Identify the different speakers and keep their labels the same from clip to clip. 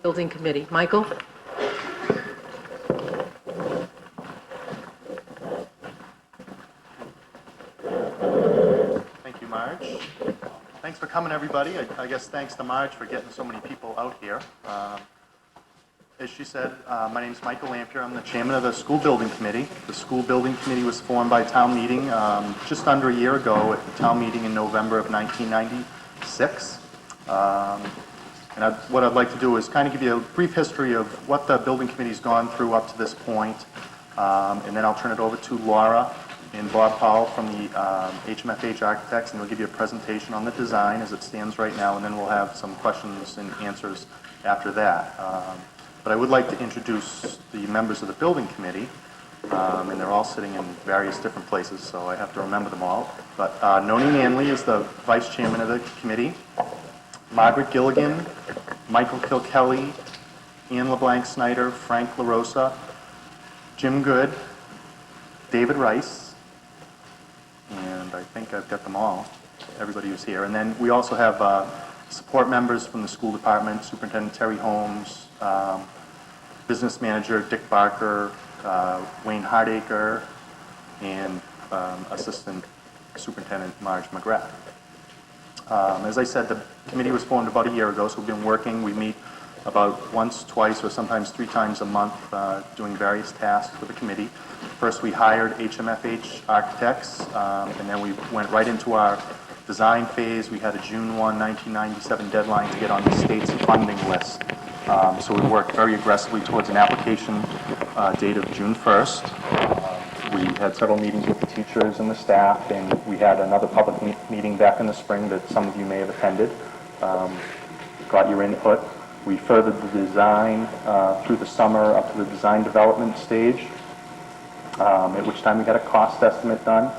Speaker 1: Building Committee. Michael?
Speaker 2: Thank you, Marge. Thanks for coming, everybody. I guess thanks to Marge for getting so many people out here. As she said, my name is Michael Lampier. I'm the chairman of the School Building Committee. The School Building Committee was formed by town meeting just under a year ago at the town meeting in November of 1996. What I'd like to do is kind of give you a brief history of what the Building Committee's gone through up to this point, and then I'll turn it over to Laura and Bob Powell from the HMFH Architects, and they'll give you a presentation on the design as it stands right now, and then we'll have some questions and answers after that. But I would like to introduce the members of the Building Committee, and they're all sitting in various different places, so I have to remember them all. But Noni Manley is the Vice Chairman of the committee, Margaret Gilligan, Michael Kilkelly, Ann LeBlanc Snyder, Frank LaRosa, Jim Good, David Rice, and I think I've got them all, everybody who's here. And then we also have support members from the school department, Superintendent Terry Holmes, Business Manager Dick Barker, Wayne Hardacre, and Assistant Superintendent Marge McGrath. As I said, the committee was formed about a year ago, so we've been working. We meet about once, twice, or sometimes 3 times a month doing various tasks for the committee. First, we hired HMFH Architects, and then we went right into our design phase. We had a June 1, 1997 deadline to get on the state's funding list. So we worked very aggressively towards an application date of June 1st. We had several meetings with the teachers and the staff, and we had another public meeting back in the spring that some of you may have attended. Got your input. We furthered the design through the summer up to the design development stage, at which time we got a cost estimate done.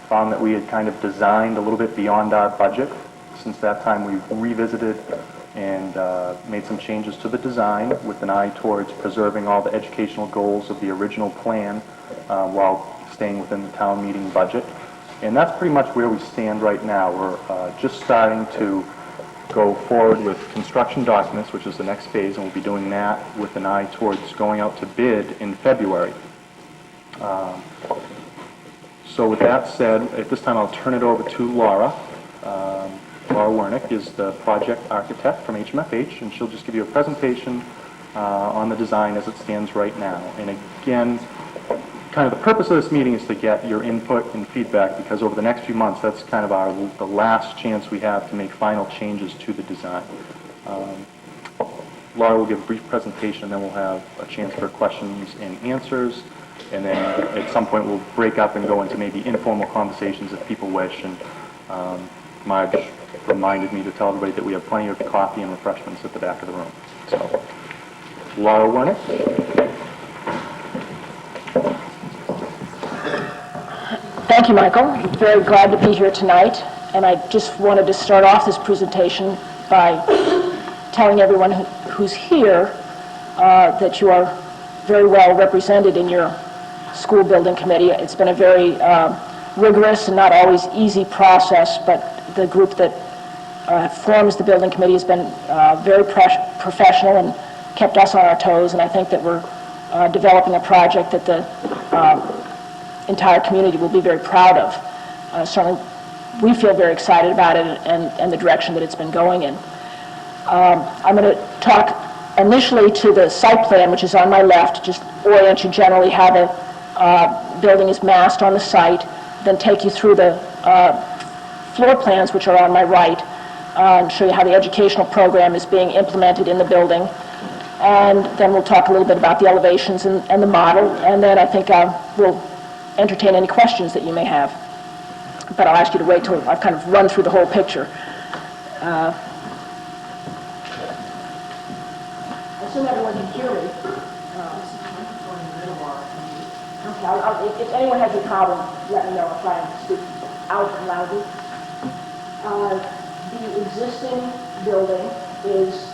Speaker 2: Found that we had kind of designed a little bit beyond our budget. Since that time, we've revisited and made some changes to the design with an eye towards preserving all the educational goals of the original plan while staying within the town meeting budget. And that's pretty much where we stand right now. We're just starting to go forward with construction documents, which is the next phase, and we'll be doing that with an eye towards going out to bid in February. So with that said, at this time I'll turn it over to Laura. Laura Wernick is the project architect from HMFH, and she'll just give you a presentation on the design as it stands right now. And again, kind of the purpose of this meeting is to get your input and feedback, because over the next few months, that's kind of the last chance we have to make final changes to the design. Laura will give a brief presentation, and then we'll have a chance for questions and answers. And then at some point, we'll break up and go into maybe informal conversations if people wish. And Marge reminded me to tell everybody that we have plenty of coffee and refreshments at the back of the room. So, Laura Wernick.
Speaker 3: Thank you, Michael. I'm very glad to be here tonight. And I just wanted to start off this presentation by telling everyone who's here that you are very well represented in your school building committee. It's been a very rigorous and not always easy process, but the group that forms the building committee has been very professional and kept us on our toes, and I think that we're developing a project that the entire community will be very proud of. Certainly, we feel very excited about it and the direction that it's been going in. I'm going to talk initially to the site plan, which is on my left, just orient you generally how the building is massed on the site, then take you through the floor plans, which are on my right, and show you how the educational program is being implemented in the building. And then we'll talk a little bit about the elevations and the model, and then I think we'll entertain any questions that you may have. But I'll ask you to wait till I've kind of run through the whole picture. I assume everyone can hear me. Okay, if anyone has a problem, let me know. I'll try and speak out and loudly. The existing building is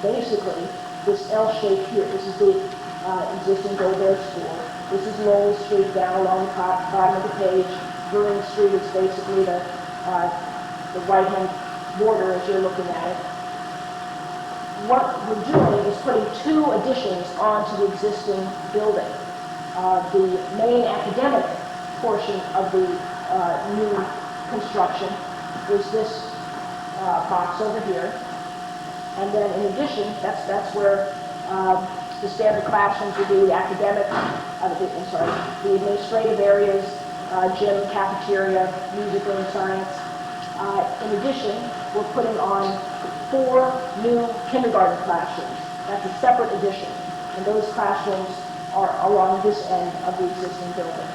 Speaker 3: basically this L shape here. This is the existing Dolbeare school. This is Lowell Street down along the bottom of the page. Brewing Street is basically the right-hand border as you're looking at it. what we're doing is putting two additions onto the existing building. The main academic portion of the new construction is this box over here. And then in addition, that's where the standard classrooms will be, the academic, the administrative areas, gym, cafeteria, music room, science. In addition, we're putting on 4 new kindergarten classrooms. That's a separate addition. And those classrooms are along this end of the existing building.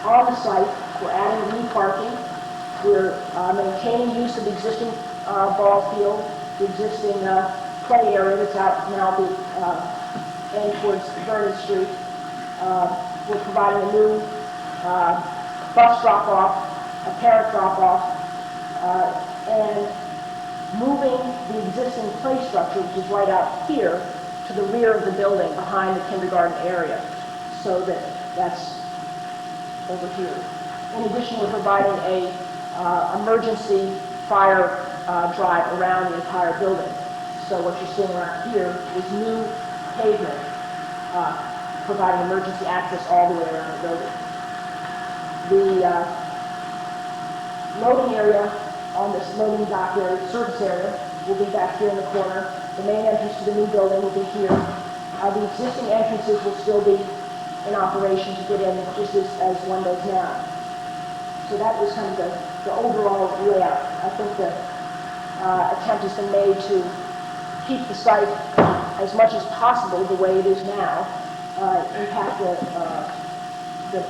Speaker 3: On the site, we're adding new parking. We're maintaining use of the existing ball field, the existing play area that's out now the end towards Vernon Street. We're providing a new bus drop-off, a parent drop-off, and moving the existing play structure, which is right out here, to the rear of the building behind the kindergarten area, so that that's over here. In addition, we're providing a emergency fire drive around the entire building. So what you're seeing around here is new pavement providing emergency access all the way around the building. The loading area on this loading dock area, surface area, will be back here in the corner. The main entrance to the new building will be here. The existing entrances will still be in operation to get in just as one does now. So that was kind of the overall layout. I think the attempt has been made to keep the site as much as possible the way it is now, impact the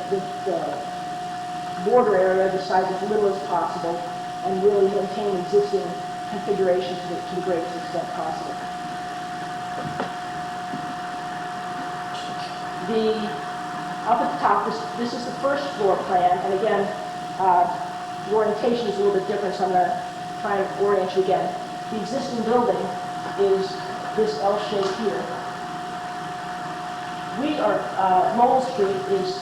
Speaker 3: border area, the site as little as possible, and really maintain existing configuration to the greatest extent possible. Up at the top, this is the first floor plan, and again, the orientation is a little bit different, so I'm going to try and orient you again. The existing building is this L shape here. Lowell Street is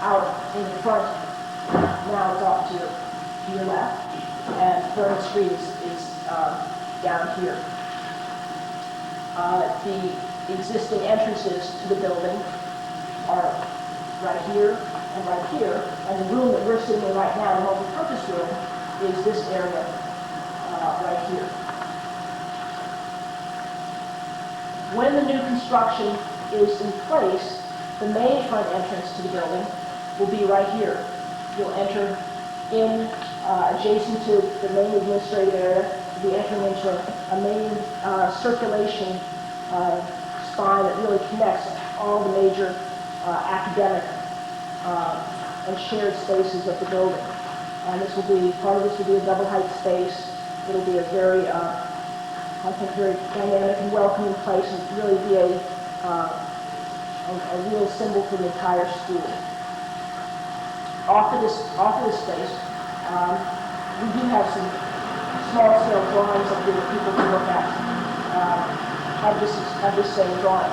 Speaker 3: out in front, now it's off to your left, and Vernon Street is down here. The existing entrances to the building are right here and right here, and the room that we're sitting in right now, the multi-purpose room, is this area right here. When the new construction is in place, the main front entrance to the building will be right here. You'll enter in adjacent to the main administrative area. You'll be entering into a main circulation spine that really connects all the major academic and shared spaces of the building. And this will be, part of this will be a double height space. It'll be a very, I think, very dynamic and welcoming place, and really be a real symbol for the entire school. Off of this space, we do have some small-scale drawings up here that people can look at of this same drawing.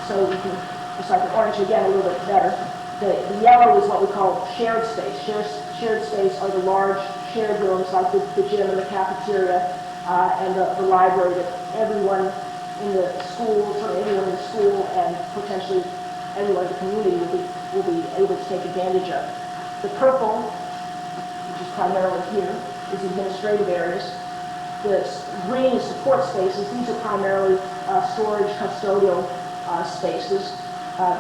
Speaker 3: So you can, just like the orange again a little bit better. The yellow is what we call shared space. Shared space are the large shared rooms like the gym and the cafeteria and the library that everyone in the school, certainly everyone in the school and potentially everyone in the community will be able to take advantage of. The purple, which is primarily here, is administrative areas. The green is support spaces. These are primarily storage, custodial spaces.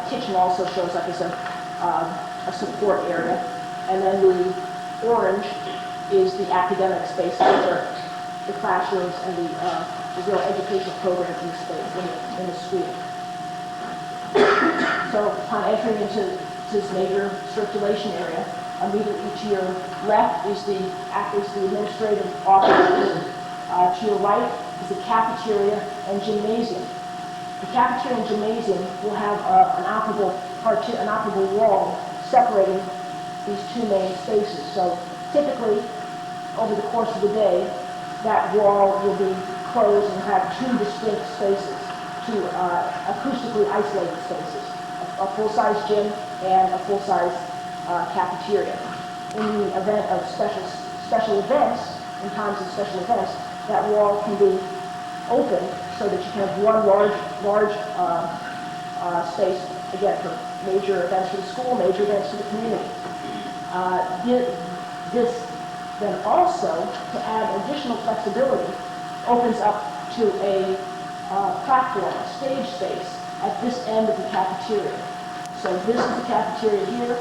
Speaker 3: Kitchen also shows up as a support area. And then the orange is the academic spaces, where the classrooms and the real educational programs in the space, in the school. So upon entering into this major circulation area, immediately to your left is the administrative office. To your right is the cafeteria and gymnasium. The cafeteria and gymnasium will have an operable wall separating these two main spaces. So typically, over the course of the day, that wall will be closed and have two distinct spaces, two acoustically isolated spaces, a full-size gym and a full-size cafeteria. In the event of special special events, in times of special events, that wall can be open so that you can have one large space, again, for major events for the school, major events for the community. This then also, to add additional flexibility, opens up to a platform, a stage space, at this end of the cafeteria. So this is the cafeteria here,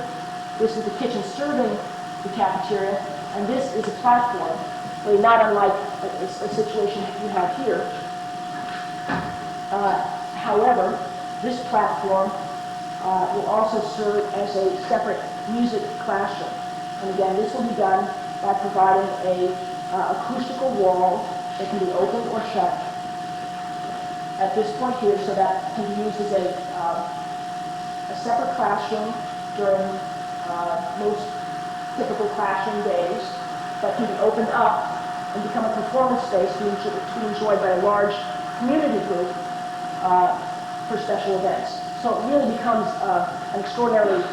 Speaker 3: this is the kitchen serving the cafeteria, and this is a platform, really not unlike a situation you have here. However, this platform will also serve as a separate music classroom. And again, this will be done by providing a acoustical wall that can be opened or shut at this point here, so that can be used as a separate classroom during most typical classroom days, but can be opened up and become a performance space to be enjoyed by a large community group for special events. So it really becomes an extraordinarily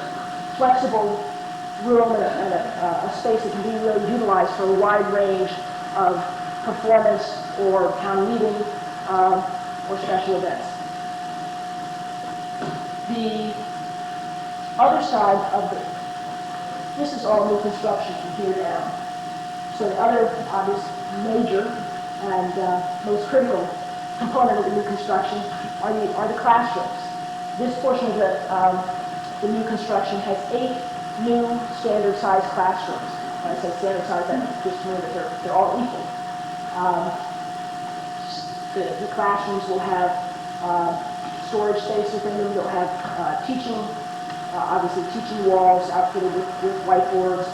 Speaker 3: flexible room and a space that can be really utilized for a wide range of performance or town meeting or special events. The other side of this is all new construction from here down. So the other obvious major and most critical component of the new construction are the classrooms. This portion of the new construction has 8 new standard size classrooms. When I say standard size, that just means that they're all equal. The classrooms will have storage space within them. They'll have teaching, obviously teaching walls outfitted with whiteboards.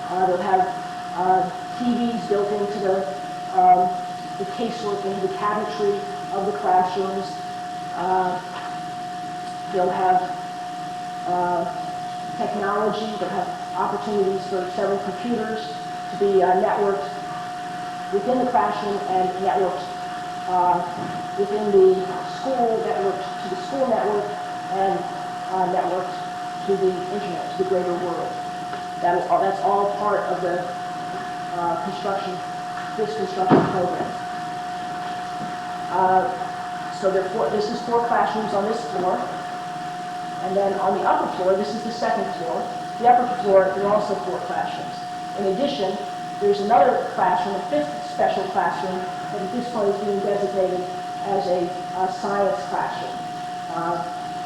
Speaker 3: They'll have TVs built into the caseworking, the cabinetry of the classrooms. They'll have technology. They'll have opportunities for several computers to be networked within the classroom and networked within the school, networked to the school network, and networked to the internet, to the greater world. That's all part of the this construction program. So this is 4 classrooms on this floor. And then on the upper floor, this is the second floor. The upper floor, there are also 4 classrooms. In addition, there's another classroom, a 5th special classroom, that at this point is being designated as a science classroom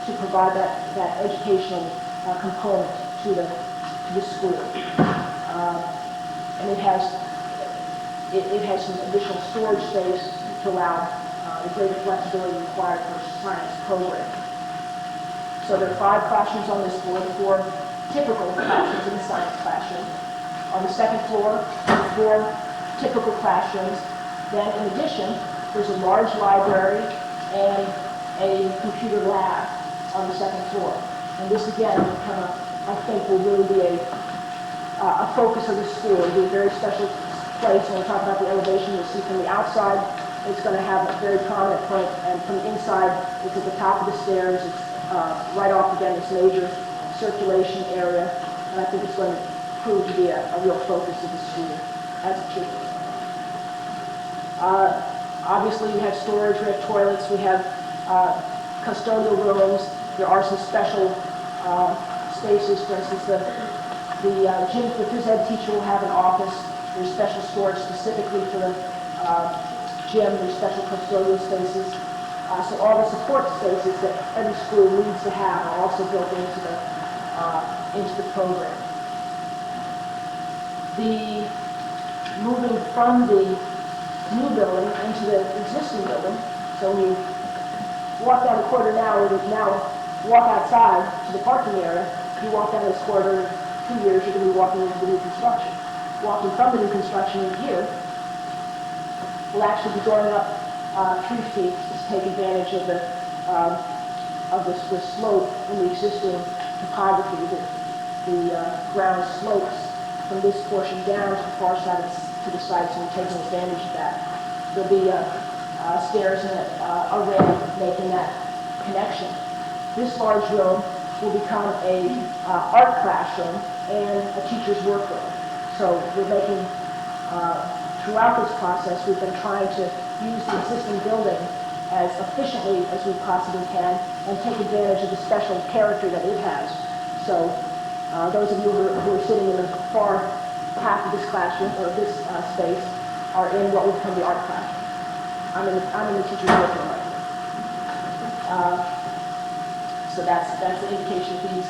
Speaker 3: to provide that educational component to the school. And it has some additional storage space to allow the greater flexibility required for a science program. So there are 5 classrooms on this floor, 4 typical classrooms in the science classroom. On the second floor, there are 4 typical classrooms. Then in addition, there's a large library and a computer lab on the second floor. And this again, I think, will really be a focus of the school. It'll be a very special place. When we talk about the elevation, you'll see from the outside, it's going to have a very prominent point, and from the inside, it's at the top of the stairs. It's right off, again, this major circulation area, and I think it's going to prove to be a real focus of the school, as it should be. Obviously, we have storage, we have toilets, we have custodial rooms. There are some special spaces. For instance, the gym, the phys ed teacher will have an office. There's special storage specifically for the gym. There's special custodial spaces. So all the support spaces that every school needs to have are also built into the program. Moving from the new building into the existing building, so when you walk down the corridor now, or now walk outside to the parking area, you walk down this corridor, in 2 years you're going to be walking into the new construction. Walking from the new construction in here, we'll actually be going up 3 feet to take advantage of the slope in the existing topography. The ground slopes from this portion down to the far side to the site, so we're taking advantage of that. There'll be stairs and a ramp making that connection. This large room will become a art classroom and a teacher's workroom. So we're making throughout this process, we've been trying to use the existing building as efficiently as we possibly can and take advantage of the special character that it has. So those of you who are sitting in the far half of this classroom, or this space, are in what would become the art classroom. I'm in the teacher's workroom right now. So that's the indication of these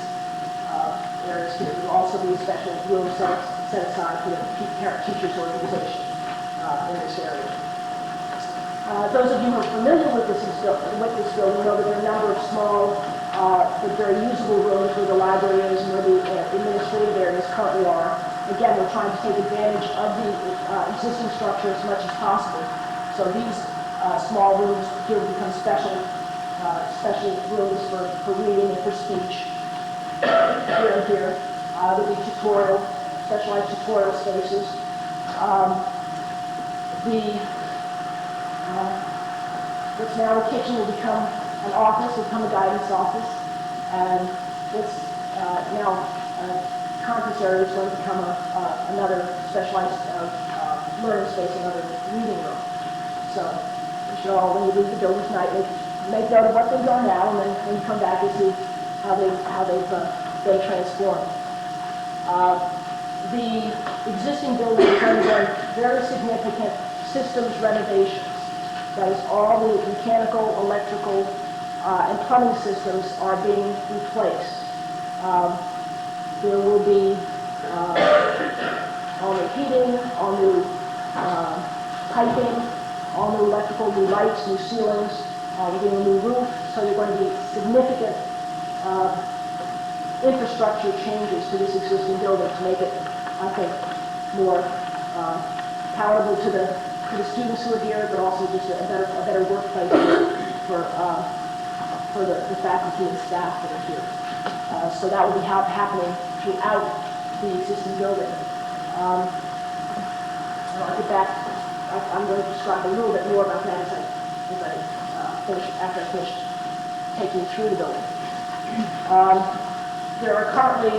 Speaker 3: areas here. There will also be a special room set aside for the parent-teachers organization in this area. Those of you who are familiar with this building know that there are a number of small but very usable rooms where the library is and where the administrative areas currently are. Again, we're trying to take advantage of the existing structure as much as possible. So these small rooms here become special rooms for reading and for speech. Here and here. There'll be specialized tutorial spaces. What's now a kitchen will become an office, will become a guidance office, and what's now a conference area is going to become another specialized learning space, another reading room. So you should all, when you leave the building tonight, make note of what they've done now, and then when you come back and see how they've been transformed. The existing building is undergoing very significant systems renovations. That is, all the mechanical, electrical, and plumbing systems are being replaced. There will be all new heating, all new piping, all new electrical, new lights, new ceilings. We're getting a new roof, so there are going to be significant infrastructure changes to this existing building to make it, I think, more palatable to the students who are here, but also just a better workplace for the faculty and staff that are here. So that will be happening throughout the existing building. And I'll get back. I'm going to describe a little bit more about that after I finish taking you through the building. There are currently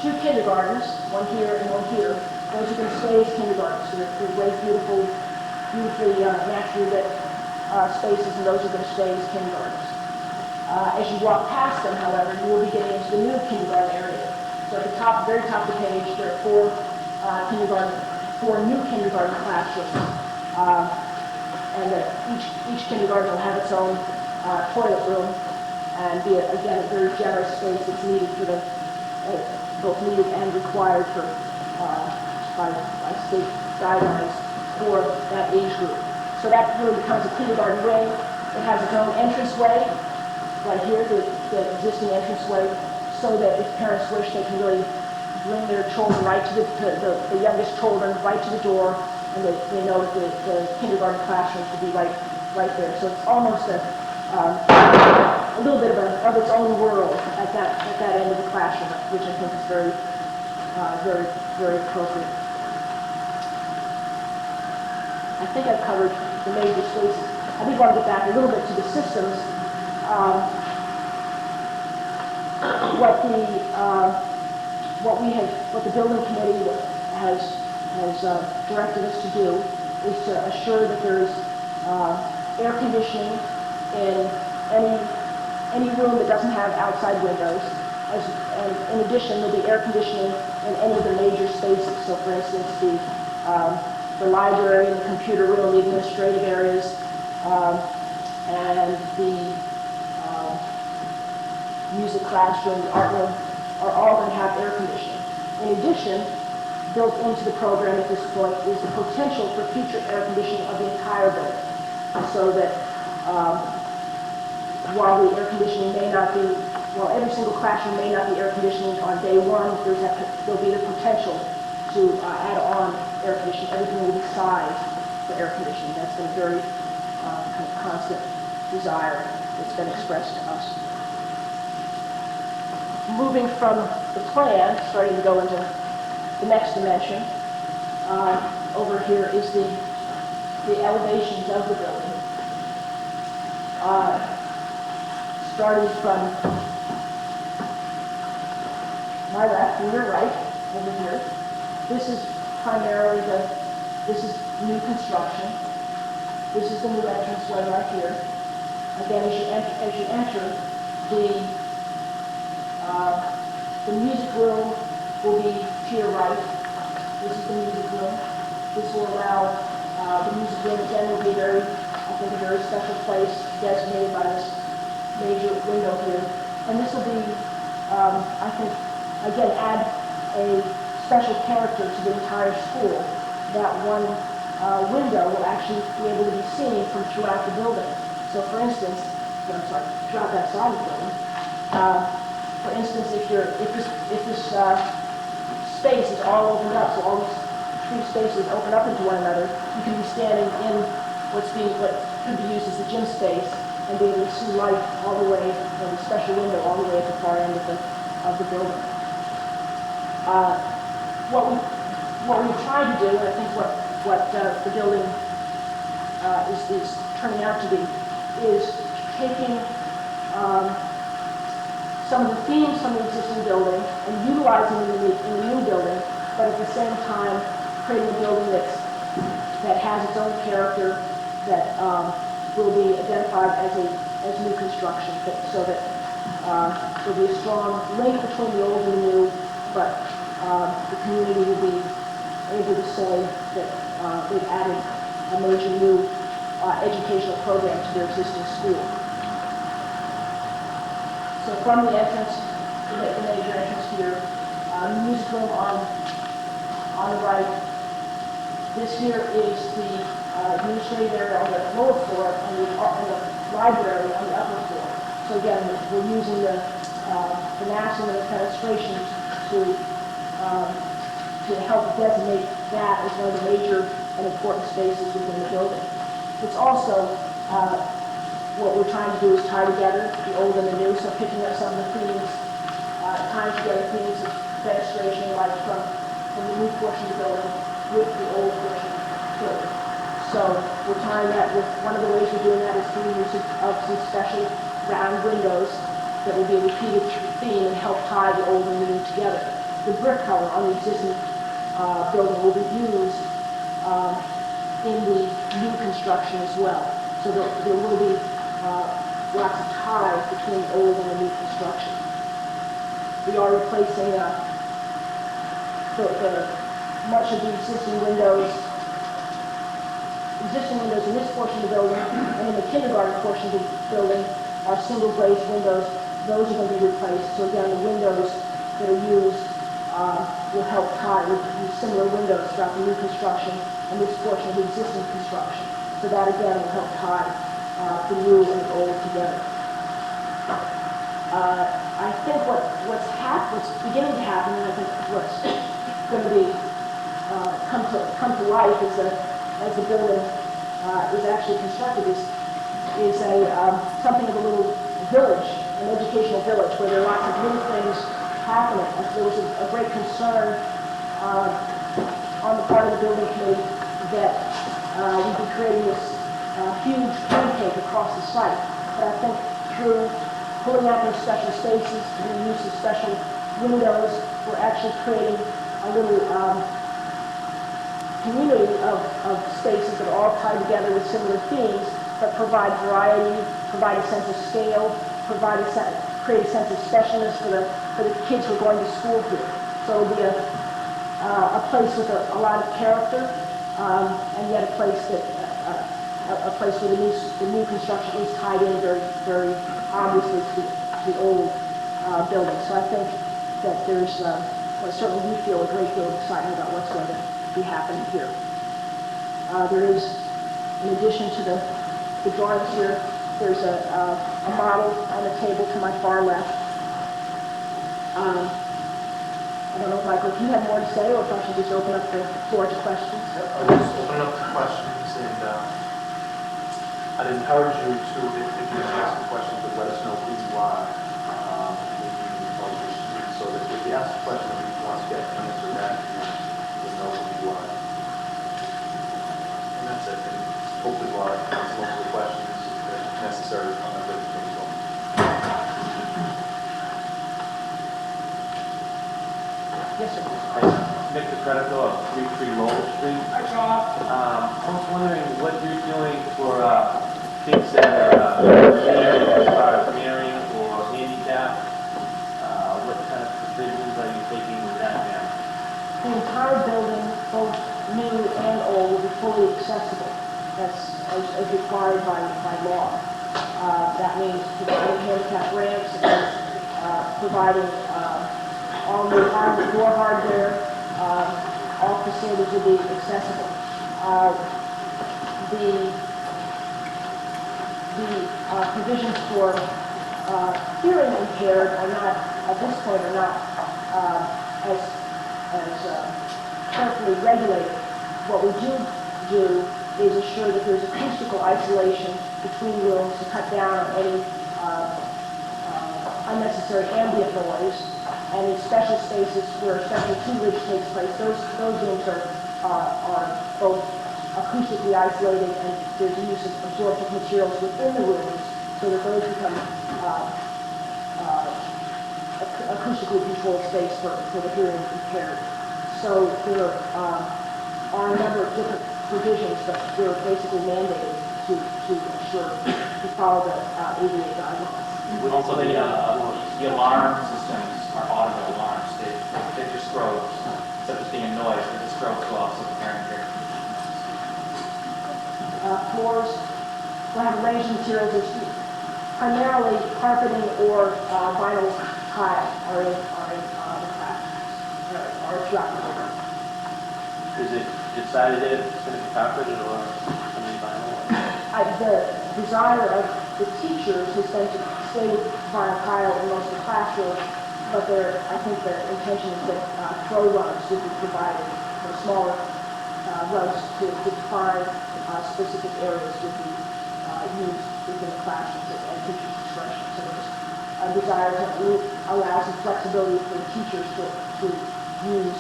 Speaker 3: 2 kindergartens, one here and one here. Those are going to stay as kindergartens. So they're great, beautifully naturally lit spaces, and those are going to stay as kindergartens. As you walk past them, however, you will be getting into the new kindergarten area. So at the very top of the page, there are 4 new kindergarten classrooms. And each kindergarten will have its own toilet room and be, again, a very generous space that's needed for the, both needed and required for, by state guidelines for that age group. So that really becomes a kindergarten wing. It has its own entranceway, right here, the existing entranceway, so that if parents wish, they can really bring their children right to the youngest children right to the door, and they know that the kindergarten classrooms will be right there. So it's almost a little bit of its own world at that end of the classroom, which I think is very appropriate. I think I've covered the major spaces. I did want to get back a little bit to the systems. What the building committee has directed us to do is to assure that there is air conditioning in any room that doesn't have outside windows. And in addition, there'll be air conditioning in any of the major spaces. So, for instance, the library, the computer room, the administrative areas, and the music classroom, the art room, are all going to have air conditioning. In addition, built into the program at this point is the potential for future air conditioning of the entire building, so that while the air conditioning may not be, while every single classroom may not be air conditioning on day one, there'll be the potential to add on air conditioning. Everything will be sized for air conditioning. That's been a very kind of constant desire that's been expressed to us. Moving from the plan, starting to go into the next dimension, over here is the elevations of the building. Starting from my left and your right, over here. This is primarily this is new construction. This is the new entranceway right here. Again, as you enter, the music room will be to your right. This is the music room. This will allow the music room again will be I think a very special place designated by this major window here. And this will be, I think, again, add a special character to the entire school. That one window will actually be able to be seen from throughout the building. So for instance, throughout that side of the building. For instance, if this space is all opened up, so all these three spaces open up into one another, you can be standing in what could be used as the gym space and be able to see light all the way, or the special window all the way at the far end of the building. What we try to do, and I think what the building is turning out to be, is taking some of the themes from the existing building and utilizing them in the new building, but at the same time creating a building that has its own character, that will be identified as new construction, so that there'll be a strong link between the old and the new, but the community will be able to say that they've added a major new educational program to their existing school. So from the entrance, the major entrance here, the music room on the right. This here is the administrative area on the lower floor and the library on the upper floor. So again, we're using the massing and the fenestration to help designate that as one of the major and important spaces within the building. It's also what we're trying to do is tie together the old and the new, so picking up some of the themes, tying together themes of fenestration, like from the new portion of the building with the old portion of the building. So we're tying that with, one of the ways we're doing that is through the use of some special round windows that will be a repeated theme and help tie the old and the new together. The brick color on the existing building will be used in the new construction as well. So there will be lots of ties between the old and the new construction. We are replacing much of the existing windows in this portion of the building, and in the kindergarten portion of the building are single glazed windows. Those are going to be replaced. So again, the windows that are used will help tie with similar windows throughout the new construction and this portion of the existing construction. So that again will help tie the new and the old together. I think what's beginning to happen, and I think what's going to be come to life as the building is actually constructed is something of a little village, an educational village, where there are lots of little things happening. And so there was a great concern on the part of the building committee that we'd be creating this huge pancake across the site. But I think through pulling out those special spaces, through the use of special windows, we're actually creating a little community of spaces that are all tied together with similar themes, but provide variety, provide a sense of scale, create a sense of specialness for the kids who are going to school here. So it'll be a place with a lot of character, and yet a place where the new construction is tied in very, very obviously to the old building. So I think that there's certainly we feel a great deal of excitement about what's going to be happening here. There is, in addition to the drawings here, there's a model on the table to my far left. I don't know, Michael, if you have more to say, or if I should just open up the floor to questions.
Speaker 1: I'll just open up to questions, and I'd encourage you to, if you ask a question, to let us know who you are, so that if you ask a question and you want to get an answer back, you'll know who you are. And that's it. And hopefully we'll answer most of the questions that are necessary on the bridge.
Speaker 3: Yes, sir.
Speaker 1: Nick DeCredico of 33 Lowell Street.
Speaker 3: Hi, Rob.
Speaker 1: I was wondering what you're doing for kids that are as far as hearing or handicap. What kind of provisions are you taking with that now?
Speaker 3: The entire building, both new and old, will be fully accessible. That's as required by law. That means providing handicap ramps and providing all new door hardware. All facilities will be accessible. The provisions for hearing impaired are not, at this point, are not as carefully regulated. What we do is assure that there's acoustical isolation between rooms to cut down on any unnecessary ambient noise. And in special spaces where special tutelage takes place, those rooms are both acoustically isolated, and there's use of absorptive materials within the rooms so that those become acoustically controlled space for the hearing impaired. So there are a number of different provisions that they're basically mandated to ensure to follow the ADA guidelines.
Speaker 4: Also, the alarm systems are audible alarms. They just strobes. Instead of just being a noise, they just strobes go off so the parent hears.
Speaker 3: Floors will have a range of materials. There's primarily carpeting or vinyl tile are in the class, or throughout the building.
Speaker 1: Is it decided that it's going to be carpeted or something vinyl?
Speaker 3: The desire of the teachers has been to stay with vinyl tile in most of the classrooms, but I think the intention is that throw rugs would be provided, or smaller rugs to define specific areas would be used within the classrooms at teachers' discretion. So there's a desire to allow some flexibility for the teachers to use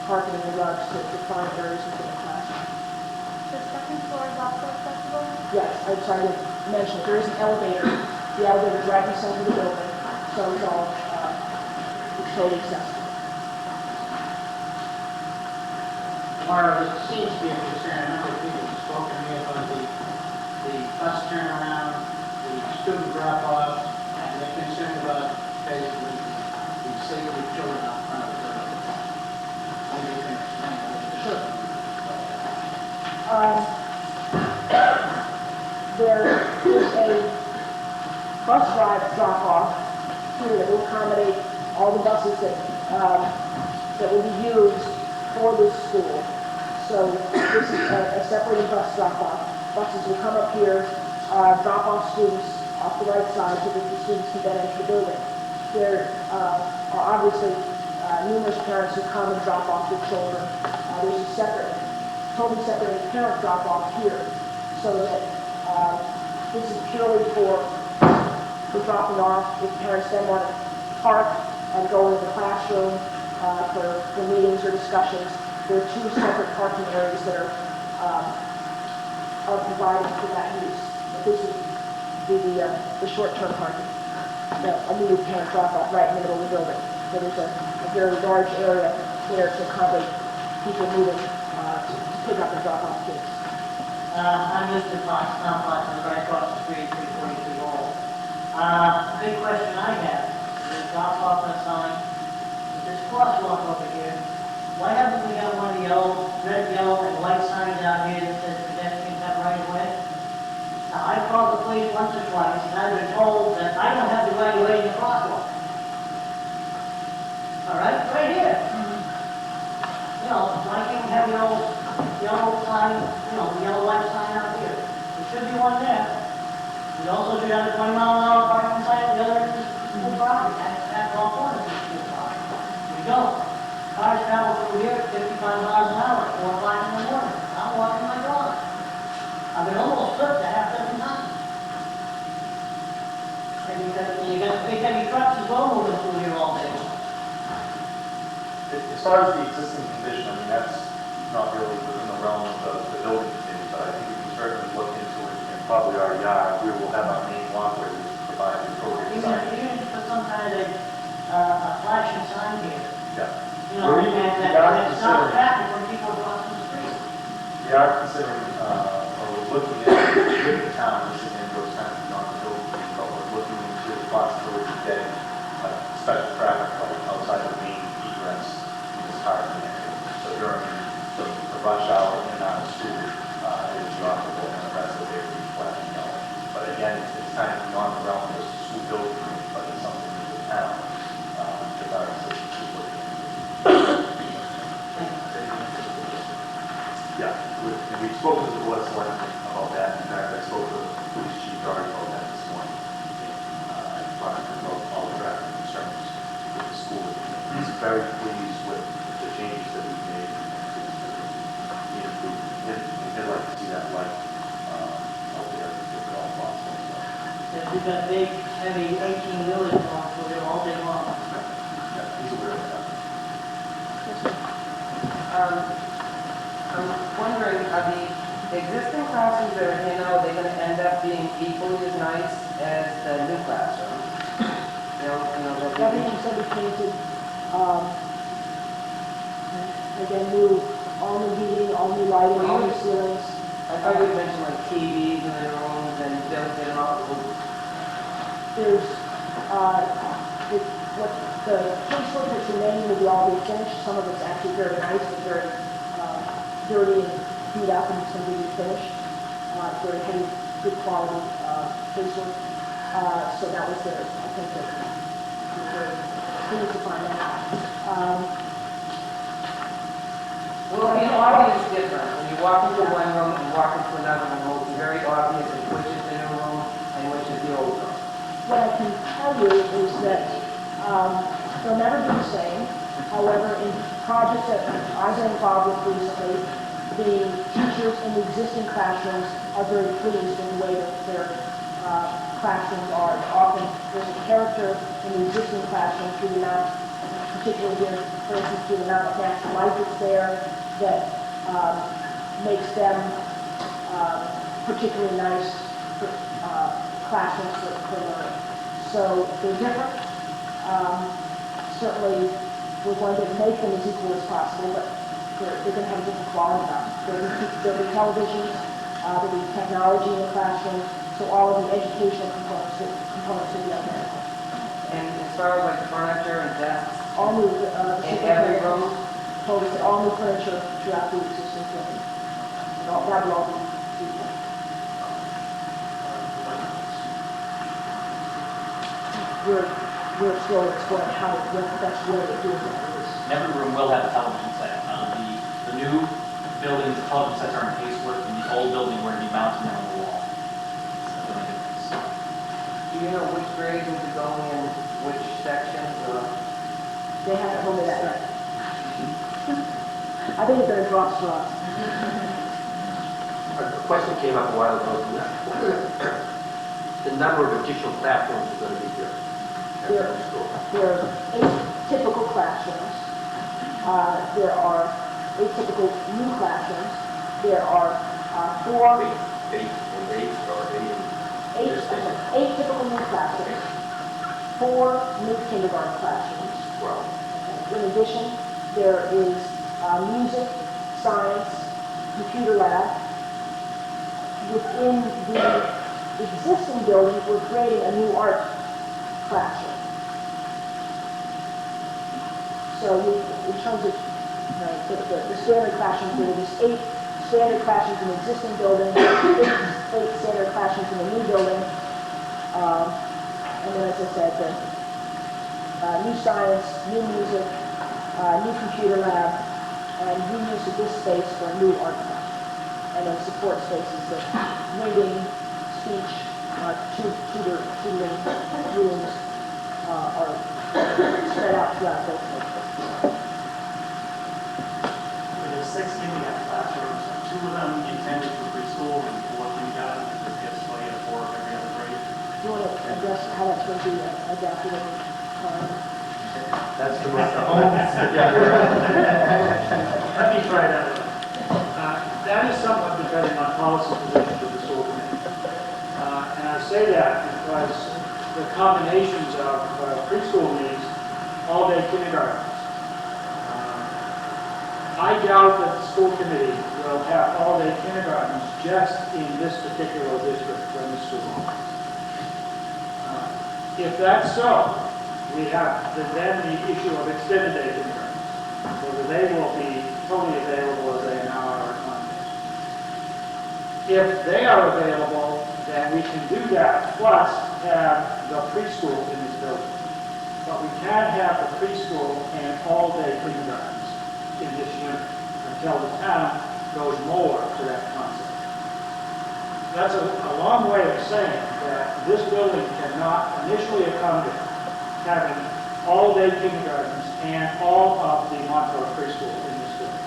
Speaker 3: carpeting and rugs to define areas within the classroom.
Speaker 5: The second floor is also accessible?
Speaker 3: Yes, I'm sorry to mention it. There is an elevator. The elevator is right in the center of the building, so it's all totally accessible.
Speaker 6: Laura, there seems to be a concern, a number of people have spoken to me about the bus turnaround, the student drop-off, and they're concerned about basically the safety of children out front of the building. Maybe you can explain a little bit.
Speaker 3: Sure. There is a bus drive drop-off here that will accommodate all the buses that will be used for this school. So this is a separated bus drop-off. Buses will come up here, drop off students off the right side so that the students can then enter the building. There are obviously numerous parents who come and drop off their children. There's a totally separated parent drop-off here, so that this is purely for dropping off. If parents then want to park and go into the classroom for meetings or discussions, there are two separate parking areas that are provided for that use. But this would be the short-term parking, the immediate parent drop-off right in the middle of the building. So there's a very large area there to accommodate people moving to pick up and drop off kids.
Speaker 6: I'm Mr. Fox, Tom Fox, I'm right across the street, 342 Lowell. The big question I have is drop-off and sign. With this crosswalk over here, why haven't we got one of the red, yellow, and white signs out here that says pedestrians have right of way? Now, I called the police once or twice, and I've been told that I don't have the right of way in the crosswalk. All right, right here. You know, why can't we have the old yellow sign, the yellow white sign out here? There should be one there. We also should have a 20-mile-an-hour parking sign at the other end of the school property. That's all corners of the school property. We don't. Cars travel through here at 55 miles an hour at 4 o'clock in the morning. I'm walking my dog. I've been almost flipped a half dozen times. And you got the big heavy trucks as well moving through here all day long.
Speaker 1: As far as the existing condition, I mean, that's not really within the realm of the building committee, but I think we can certainly look into it in probably our yard. We will have our main walkway to provide the appropriate
Speaker 6: Even
Speaker 1: sign.
Speaker 6: if you put some kind of a flashing sign here.
Speaker 1: Yeah.
Speaker 6: You know,
Speaker 1: Or even
Speaker 6: and
Speaker 1: the yard
Speaker 6: it's not
Speaker 2: day, like special traffic light outside the main egress in this parking area. So during the rush hour in and out of school, it is operable and the rest of the day will be flashing yellow. But again, it's kind of beyond the realm of the school building, but it's something that the town, with our assistance, is looking into. Yeah, we spoke to the board of selectmen about that. In fact, I spoke to the police chief already about that this morning. I talked to him about all the traffic concerns with the school. He's very pleased with the changes that we've made. He'd like to see that light out there if at all possible. So.
Speaker 6: Yeah, we've got big, heavy 18-wheelers going through there all day long.
Speaker 2: Yeah, he's aware of that.
Speaker 7: I'm wondering, are the existing classrooms that are here now, are they going to end up being equally as nice as the new classrooms?
Speaker 3: Everything's going to be painted, again, all new heating, all new lighting, all new ceilings.
Speaker 7: I thought you mentioned like TVs in their rooms and they'll get them out.
Speaker 3: There's, the casework that's remaining will be all refinished. Some of it's actually very nice, but very dirty and beat up, and it's going to be refinished. Very heavy, good quality casework. So that was I think that we were very pleased to find that.
Speaker 7: Will it be obvious difference when you walk into one room and walk into another room? Will it be very obvious which is the new room and which is the old room?
Speaker 3: What I can tell you is that they'll never be the same. However, in projects that I've been involved with recently, the teachers in the existing classrooms are very pleased in the way that their classrooms are. Often there's a character in the existing classroom through the amount, particularly here, for instance, through the amount of natural light that's there that makes them particularly nice classrooms for learning. So they're different. Certainly, we're going to make them as equal as possible, but they're going to have a different quality about them. There'll be televisions, there'll be technology in the classroom, so all of the educational components will be identical.
Speaker 7: And as far as like furniture and desks,
Speaker 3: All new,
Speaker 7: in every room?
Speaker 3: told us that all new furniture throughout the existing building. And that will all be equal. We're still exploring what the best way of doing that is.
Speaker 4: Every room will have a television set. The new building, the television sets are in casework, and the old building, we're going to be mounting them on the wall. That's the only difference.
Speaker 7: Do you know which grades will be going in which sections or?
Speaker 3: They haven't told me that yet. I think it's going to drop straws.
Speaker 8: A question came up a while ago. The number of additional platforms are going to be here at the school.
Speaker 3: There are 8 typical classrooms. There are 8 typical new classrooms. There are 4...
Speaker 8: 8 and 8 or 8 and...
Speaker 3: 8 typical new classrooms. 4 new kindergarten classrooms.
Speaker 8: Well,
Speaker 3: In addition, there is music, science, computer lab. Within the existing building, we're creating a new art classroom. So in terms of the standard classrooms, there are 8 standard classrooms in the existing building, 8 standard classrooms in the new building. And then, as I said, the new science, new music, new computer lab, and new use of this space for a new art class. And then support spaces of reading, speech, tutoring rooms are spread out throughout both places.
Speaker 9: There's 6 handicap classrooms, 2 of them intended for preschool and 4 kindergarten, because we have slate of 4 of every other grade.
Speaker 3: Do you want to address how that's going to be adapted over time?
Speaker 2: That's the most yeah.
Speaker 9: Let me try that. That is somewhat dependent on policy positions of the school committee. And I say that because the combinations of preschool needs, all-day kindergartens. I doubt that the school committee will have all-day kindergartens just in this particular district from the school. If that's so, we have then the issue of extended day kindergarten, whether they will be totally available as they now are at Monday. If they are available, then we can do that, plus have the preschool in this building. But we can't have the preschool and all-day kindergartens in this unit until the town goes more to that concept. That's a long way of saying that this building cannot initially accommodate having all-day kindergartens and all of the Montrose preschool in this building.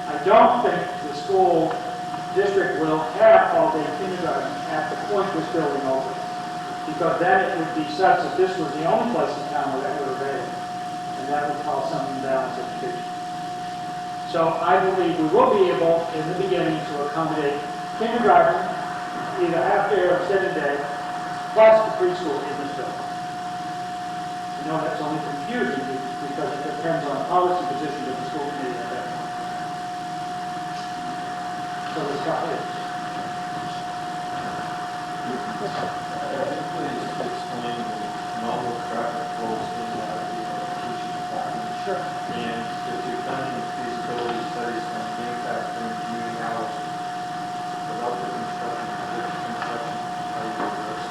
Speaker 9: I don't think the school district will have all-day kindergarten at the point this building opens, because then it would be such that this was the only place in town where that would available, and that would cause some imbalance education. So I believe we will be able, in the beginning, to accommodate kindergarten, either half day or extended day, plus the preschool in this building. I know that's only confusing because it depends on the policy position of the school committee at that point. So there's got it.
Speaker 8: Please explain the normal traffic flows in and out of the teaching department.
Speaker 3: Sure.
Speaker 8: And if you've done any feasibility studies on the impact during commuting hours without the construction, with the construction, how you do this?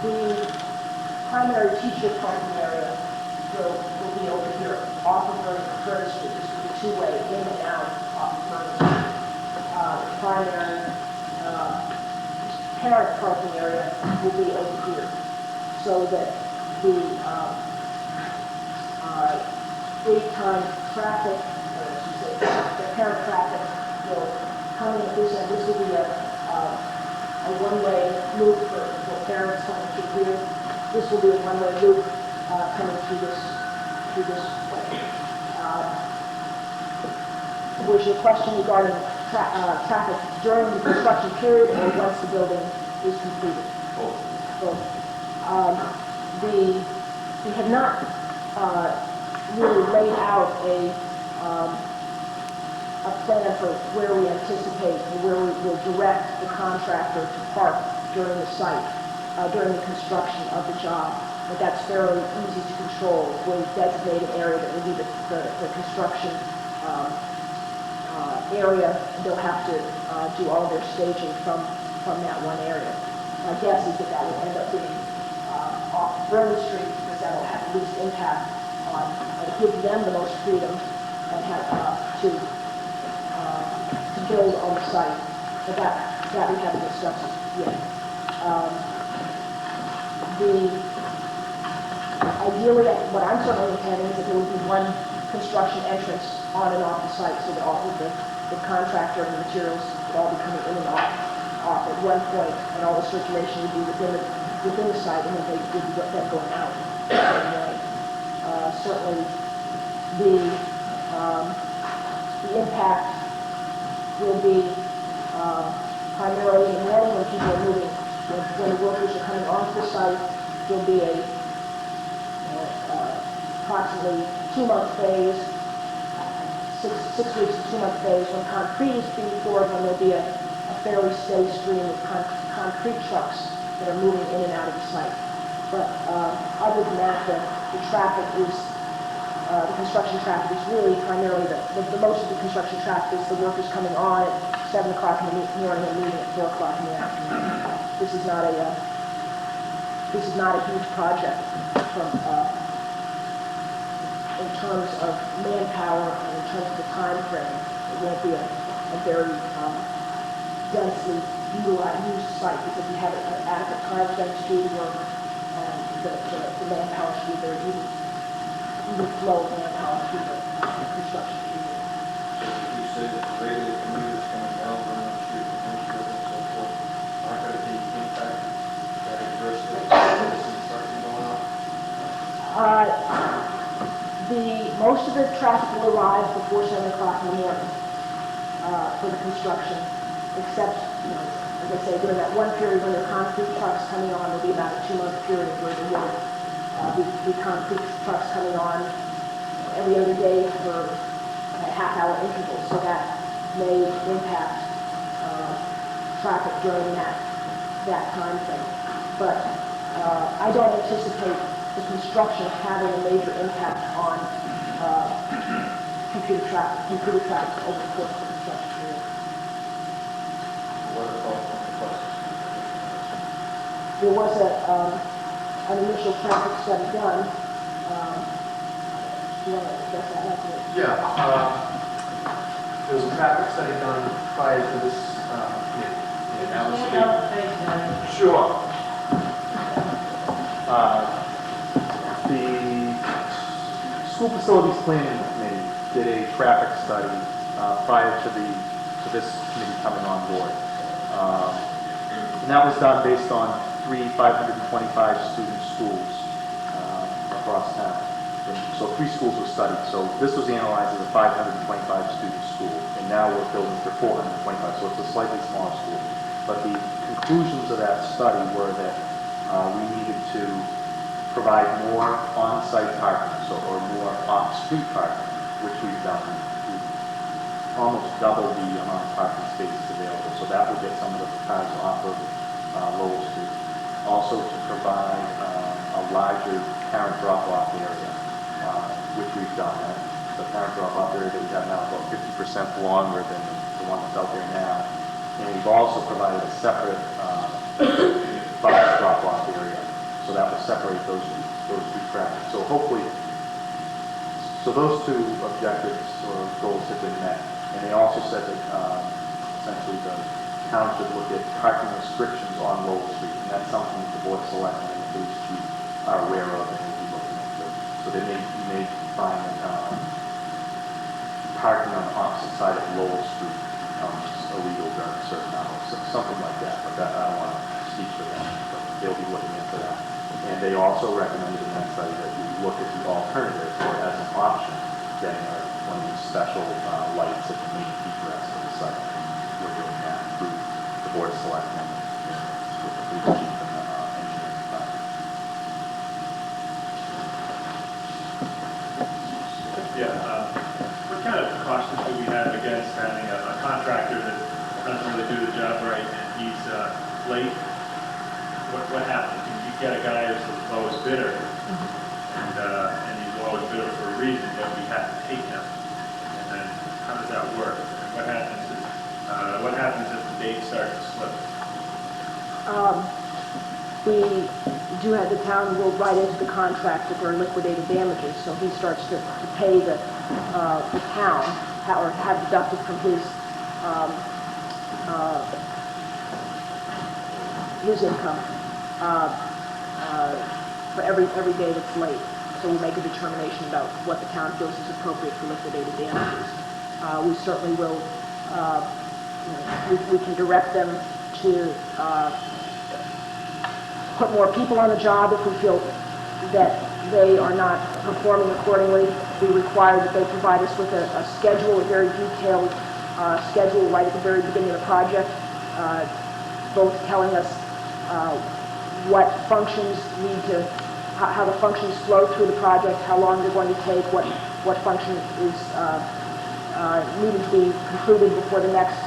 Speaker 3: The primary teacher parking area will be over here, off of Curtis Street. This will be two-way, in and out off of Curtis Street. The primary parent parking area will be over here, so that the daytime traffic, or I should say, the parent traffic will come in at this end. This will be a one-way loop for parents coming through here. This will be a one-way loop coming through this way. Was your question regarding traffic during the construction period or once the building is completed? Both. We have not really laid out a plan for where we anticipate and where we will direct the contractor to park during the site, during the construction of the job. But that's fairly easy to control. We'll designate an area that will be the construction area. They'll have to do all their staging from that one area. My guess is that will end up being off Burley Street, because that will have the least impact on, give them the most freedom and have to build on the site. But that we haven't discussed yet. Ideally, what I'm certainly intending is that there would be one construction entrance on and off the site, so that all of the contractor and the materials would all be coming in and off at one point, and all the circulation would be within the site, and then they would be then going out the same way. Certainly, the impact will be primarily in the morning when people are moving. When the workers are coming onto the site, there'll be a approximately 2-month phase, 6 weeks to 2-month phase. When concrete is being poured, then there'll be a fairly steady stream of concrete trucks that are moving in and out of the site. But other than that, the traffic is, the construction traffic is really primarily the most of the construction traffic is the workers coming on at 7 o'clock in the morning and leaving at 4 o'clock in the afternoon. This is not a huge project from in terms of manpower and in terms of the time frame. It won't be a very densely used site, because we have an adequate time frame to do the work, and the manpower should be very even flow of manpower through the construction period.
Speaker 8: So you say that the regular commuters coming down Vernon Street from Winfield and so forth aren't going to be impacted that adversely with this construction going on?
Speaker 3: Most of the traffic will arrive before 7 o'clock in the morning for the construction, except, as I say, during that one period when there are concrete trucks coming on, there'll be about a 2-month period where there will be concrete trucks coming on every other day for a half-hour intervals, so that may impact traffic during that time frame. but I don't anticipate the construction having a major impact on computer traffic over the course of the construction period.
Speaker 8: What about from the buses?
Speaker 3: There was an initial traffic study done. Do you want to address that, Anthony?
Speaker 10: Yeah, there was a traffic study done prior to this meeting. And that was
Speaker 6: Stand up, face down.
Speaker 10: Sure.
Speaker 2: The School Facilities Planning Committee did a traffic study prior to this committee coming on board. And that was done based on 525 student schools across town. And so 3 schools were studied. So this was analyzed as a 525 student school, and now we're building for 425. So it's a slightly smaller school. But the conclusions of that study were that we needed to provide more on-site parking, or more off-street parking, which we've done. We've almost doubled the amount of parking spaces available, so that would get some of the cars off of Lowell Street. Also to provide a larger parent drop-off area, which we've done. The parent drop-off area that we have now is about 50% longer than the one that's out there now. And we've also provided a separate bus drop-off area, so that will separate those two traffic. So hopefully, those 2 objectives or goals have been met. And they also said that essentially the town should look at parking restrictions on Lowell Street, and that's something that the Board of Selectmen and the police chief are aware of and will be looking into. So they may find that parking on the opposite side of Lowell Street illegal during certain hours, something like that. But that, I don't want to speak for them, but they'll be looking into that. And they also recommended in that study that we look at the alternative, or as an option, getting one of these special lights at the main egress of the site. We're doing that through the Board of Selectmen, with the police chief and the engineering department.
Speaker 11: Yeah, what kind of precautions do we have against having a contractor that doesn't really do the job right and he's late? What happens? You get a guy who's the lowest bidder, and he's the lowest bidder for a reason, yet we have to take him. And then how does that work? And what happens if the date starts to slip?
Speaker 3: We do have, the town will write into the contract that there are liquidated damages, so he starts to pay the town, or have deducted from his income for every day that's late. So we make a determination about what the town feels is appropriate for liquidated damages. We certainly will, we can direct them to put more people on the job if we feel that they are not performing accordingly. We require that they provide us with a schedule, a very detailed schedule right at the very beginning of the project, both telling us what functions need to, how the functions flow through the project, how long they're going to take, what function is needed to be completed before the next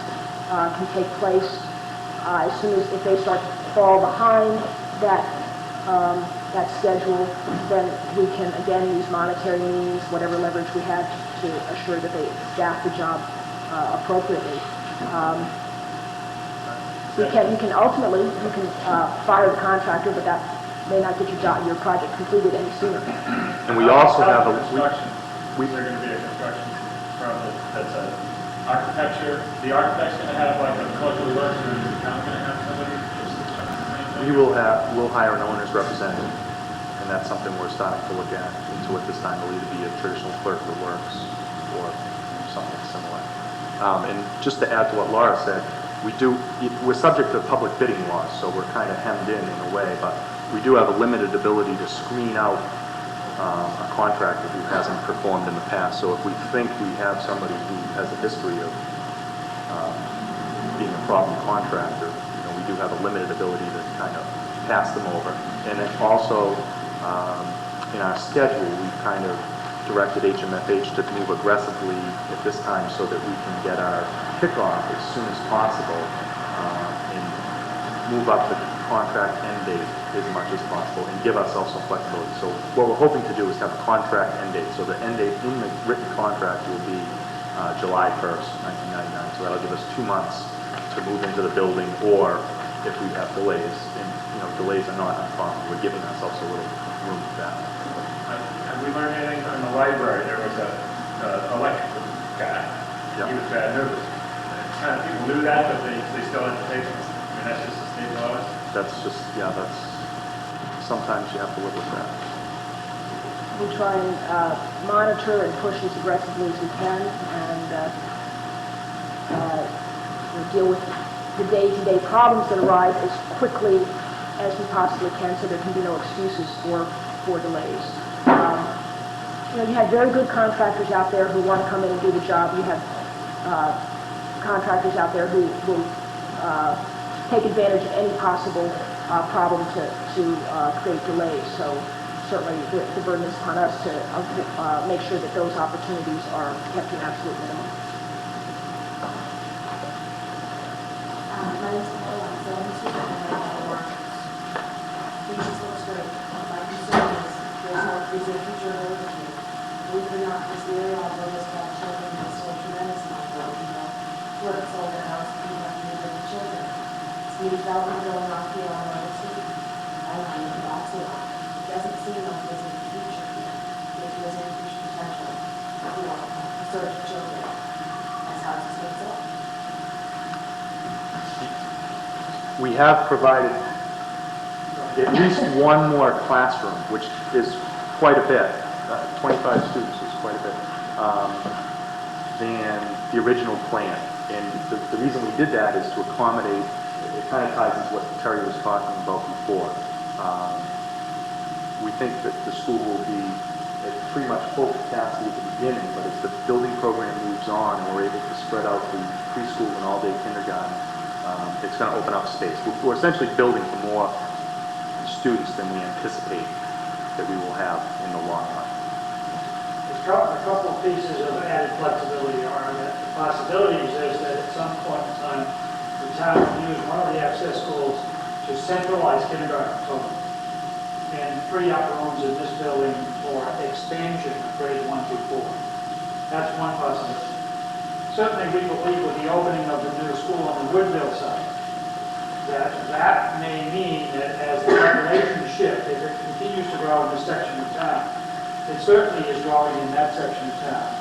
Speaker 3: can take place. As soon as, if they start to fall behind that schedule, then we can again use monetary means, whatever leverage we have, to assure that they staff the job appropriately. You can ultimately fire the contractor, but that may not get your project completed any sooner.
Speaker 2: And we also have a...
Speaker 11: Is there going to be a construction firm that's architecture? The architect's going to have like a collective works, or is the town going to have somebody?
Speaker 2: We'll hire an owner's representative, and that's something we're starting to look into at this time. It'll either be a traditional clerk of the works or something similar. And just to add to what Laura said, we're subject to public bidding laws, so we're kind of hemmed in a way, but we do have a limited ability to screen out a contractor who hasn't performed in the past. So if we think we have somebody who has a history of being a problem contractor, we do have a limited ability to kind of pass them over. And then also, in our schedule, we've kind of directed HMFH to move aggressively at this time so that we can get our kickoff as soon as possible and move up the contract end date as much as possible and give ourselves some flexibility. So what we're hoping to do is have a contract end date. So the end date in the written contract will be July 1st, 1999. So that'll give us 2 months to move into the building, or if we have delays, and delays are not uncommon, we're giving ourselves a little room for that.
Speaker 11: Have we learned anything from the library? There was a electrical guy.
Speaker 2: Yeah.
Speaker 11: He was bad news. Kind of people knew that, but they still had to take it. I mean, that's just the state law.
Speaker 2: That's just, that's, sometimes you have to live with that.
Speaker 3: We try and monitor and push as aggressively as we can, and we deal with the day-to-day problems that arise as quickly as we possibly can, so there can be no excuses for delays. You have very good contractors out there who want to come in and do the job. You have contractors out there who will take advantage of any possible problem to create delays. So certainly the burden is upon us to make sure that those opportunities are kept to an absolute minimum.
Speaker 12: My name's Paul, I'm 72, and I have a work. It just looks great. My concern is there's a future available here. Believe it or not, this area, although there's got children, there's still a tremendous amount of people who have sold their house and have to live with the children. It's new development going on here on Main Street. I like it, lots of it. It doesn't seem like there's a future here. There's a future potential for a surge of children as houses get sold.
Speaker 2: We have provided at least one more classroom, which is quite a bit. 25 students is quite a bit, than the original plan. And the reason we did that is to accommodate, it kind of ties into what Terry was talking about before. We think that the school will be at pretty much full capacity at the beginning, but as the building program moves on and we're able to spread out the preschool and all-day kindergarten, it's going to open up space. We're essentially building for more students than we anticipate that we will have in the long run.
Speaker 9: A couple of pieces of added flexibility are that the possibility exists that at some point in time, the town will use one of the access schools to centralize kindergarten totally and free up rooms in this building for expansion of grades 1 through 4. That's one possibility. Certainly, we believe with the opening of the new school on the Woodville site, that may mean that as the population shift, if it continues to grow in this section of town, it certainly is growing in that section of town,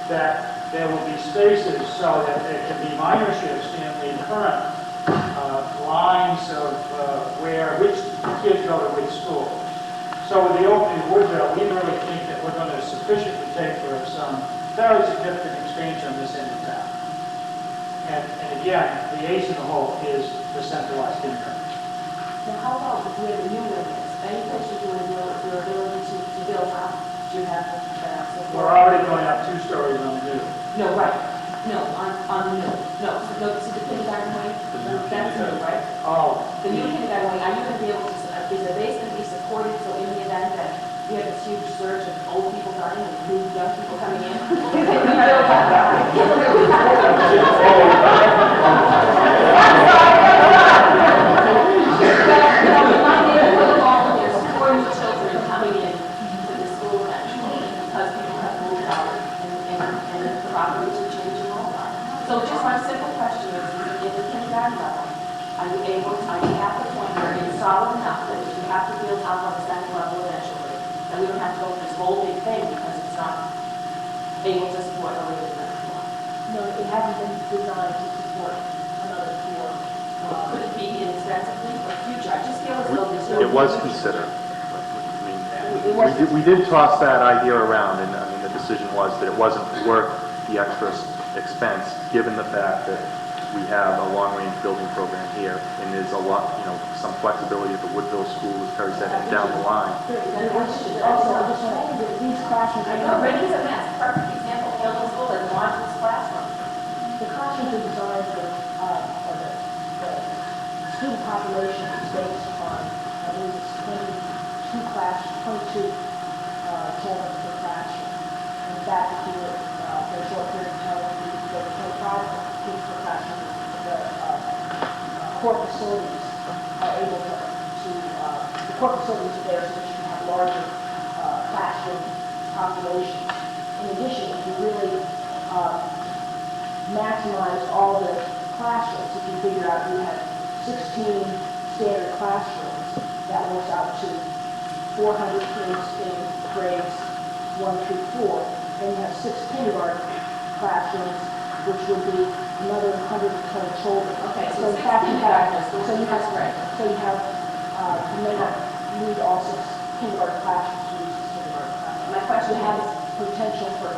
Speaker 9: that there will be spaces so that there can be minor shifts in the current lines of which kids go to which school. So with the opening of Woodville, we really think that we're going to sufficiently take for some very significant expansion of this end of town. And again, the ace in the hole is the centralized kindergarten.
Speaker 12: Now, how about where the new wing is? Any place you're doing your ability to build up, do you have that access?
Speaker 9: We're already going up 2 stories on the new.
Speaker 12: No, right. No, on the new. No, see the kindergarten wing? That's new, right?
Speaker 9: Oh.
Speaker 12: The new kindergarten wing, are you going to be able to, is the base going to be supported so in the event that we have this huge surge of old people dying and new young people coming in? Supporting the children coming in to the school eventually because people have moved out and the properties are changing over. So just my simple question is, in the kindergarten level, are you at the point where it's solid enough that you have to build up on the second level eventually, that we don't have to go through this whole big thing because it's not able to support a later floor?
Speaker 3: No, it hasn't been designed to support another floor.
Speaker 12: Could it be inexpensively for future? I just feel as though there's no...
Speaker 2: It was considered. We did toss that idea around, and I mean, the decision was that it wasn't worth the extra expense, given the fact that we have a long-range building program here, and there's a lot, some flexibility at the Woodville School, as Terry said, and down the line.
Speaker 3: Also, I just want to these classrooms.
Speaker 12: I know, but it's a mess. Perfect example, Hillsborough School and modular classroom.
Speaker 3: The classrooms are designed for, or the student population is based on, I believe it's 22 children per classroom. In fact, if you were, for a short period of time, you could go to 25 kids per classroom. The core facilities are able to the core facilities are there so that you can have larger classroom populations. In addition, if you really maximize all the classrooms, if you figure out you have 16 standard classrooms, that works out to 400 kids in grades 1 through 4. Then you have 6 kindergarten classrooms, which would be another 120 children.
Speaker 7: Okay,
Speaker 3: So
Speaker 7: so
Speaker 3: in
Speaker 7: 6
Speaker 3: fact, you have,
Speaker 7: kindergarten, that's right.
Speaker 3: you may not need all 6 kindergarten classrooms to use 6 kindergarten classrooms.
Speaker 7: My question
Speaker 3: You have
Speaker 7: is,
Speaker 3: potential for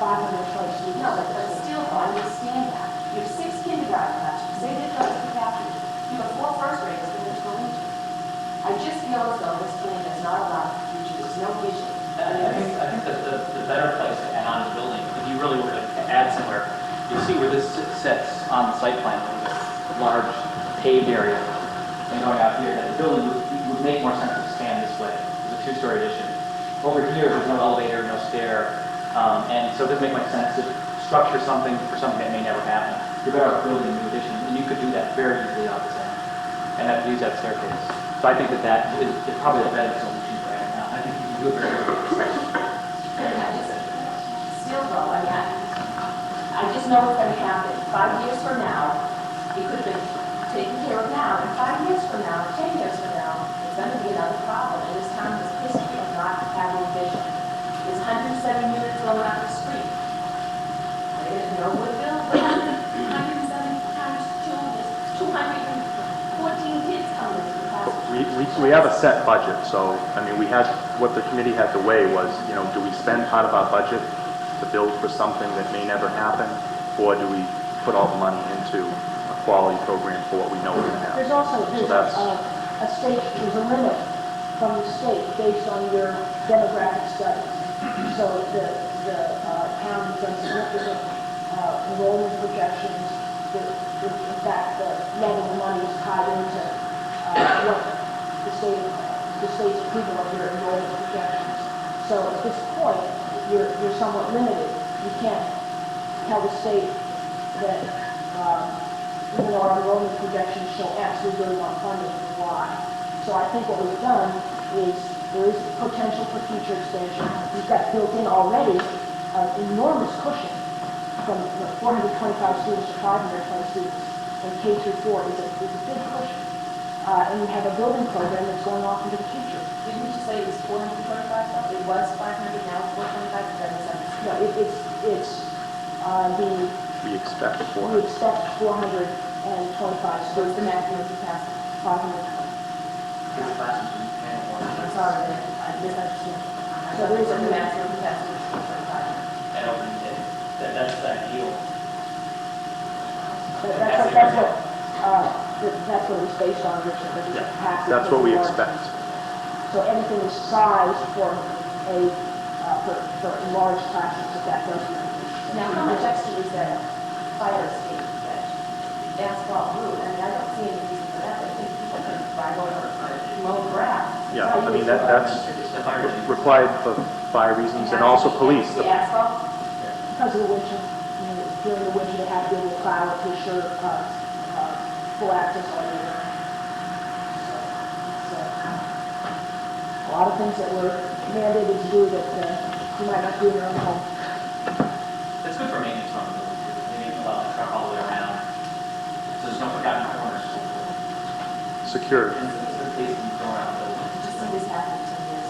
Speaker 3: 520 students.
Speaker 7: no, but still, I understand that. You have 6 kindergarten classrooms, say they're just capacity. You have 4 first graders that are going to. I just feel as though this plan does not allow for the future, there's no vision.
Speaker 4: I think that the better place to add on to the building, if you really were to add somewhere, you see where this sits on the site plan, with this large paved area, and going out here, that the building would make more sense to expand this way. It's a 2-story addition. Over here, there's no elevator, no stair, and so it doesn't make much sense to structure something for something that may never happen. You're better off building a new addition, and you could do that very easily out this end, and have to use that staircase. So I think that is probably a better solution for right now. I think you can do it very well.
Speaker 7: Still though, I just know what's going to happen. 5 years from now, it could have been taken care of now, and 5 years from now, 10 years from now, it's going to be another problem. And this town has history of not having vision. There's 107 units going up the street. There's no Woodville, but 107 times 2 is 214 kids coming into the classroom.
Speaker 2: We have a set budget, so, I mean, what the committee had to weigh was, do we spend part of our budget to build for something that may never happen, or do we put all the money into a quality program for what we know we're going to have?
Speaker 3: There's also,
Speaker 2: So that's-
Speaker 3: there's a limit from the state based on your demographic studies. So the town has done significant enrollment projections. In fact, the level of money is tied into what the state's approval of your enrollment projections. So at this point, you're somewhat limited. You can't tell the state that even though our enrollment projections show X, we really want funding for Y. So I think what we've done is there is potential for future expansion. We've got built in already an enormous cushion from 425 students to 520 students in K through 4 is a big cushion. And we have a building program that's going off into the future.
Speaker 7: Didn't you say it was 425 though? It was 500, now it's 425, is that what
Speaker 3: No,
Speaker 2: We expect
Speaker 3: we expect 425
Speaker 7: What's
Speaker 3: students.
Speaker 7: the maximum capacity?
Speaker 3: 520.
Speaker 7: I'm sorry, I misunderstood.
Speaker 3: So there is a
Speaker 7: The maximum capacity is 425.
Speaker 4: That opening day, that's the ideal.
Speaker 3: That's what it's based on, Richard. That is capacity
Speaker 2: That's what we
Speaker 3: for large-
Speaker 2: expect.
Speaker 3: So everything is sized for large classes if that does.
Speaker 7: Now, how much extra is that fire escape, that asphalt route? I mean, I don't see any reason for that. I think people can drive over mow grass.
Speaker 2: Yeah, I mean, that's required for fire reasons and also police.
Speaker 7: The asphalt?
Speaker 3: Because of the winter, during the winter, they have to be able to plow to ensure full access all year round. So, a lot of things that we're mandated to do that you might not do in your own home.
Speaker 4: It's good for maintenance on the building, too. Maybe you can allow the truck all the way around, so there's no forgotten corners.
Speaker 2: Secured.
Speaker 4: And it's a place you go around the building.
Speaker 7: Did you see this happen in 10 years?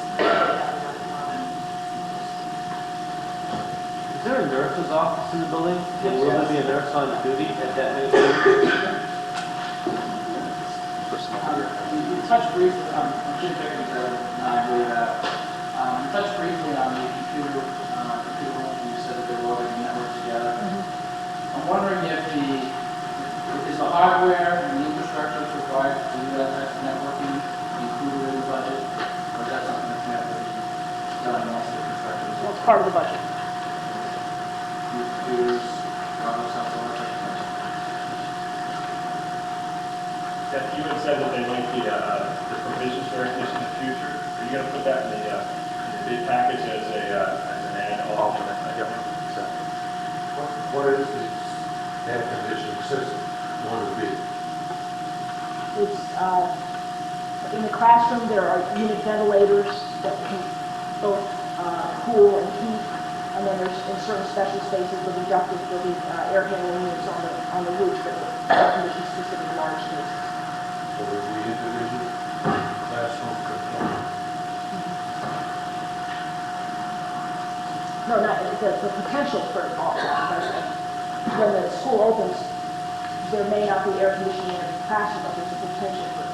Speaker 1: Is there a nurse's office in the building? And will there be a nurse on duty at that many students?
Speaker 13: You touched briefly, I'm Jim Pickens, I believe that. You touched briefly on the computer room, you said that they were already networked together. I'm wondering if is the hardware and the infrastructure required to do that type of networking included in the budget? Or is that something that can have to be done once the construction is
Speaker 3: Well, it's part of the budget.
Speaker 13: computers, routers, something like that?
Speaker 11: You had said that there might be the provisions for air conditioning in the future. Are you going to put that in the bid package as an add-on?
Speaker 2: Yep, exactly.
Speaker 14: What is the air conditioning system going to be?
Speaker 3: It's, in the classroom, there are unit ventilators that can both cool and heat, and then there's, in certain special spaces, there'll be air handling units on the roof that will air condition specific large spaces.
Speaker 8: So there's the individual classroom component.
Speaker 3: No, not, the potential for all, when the school opens, there may not be air conditioning in the classroom, but there's a potential for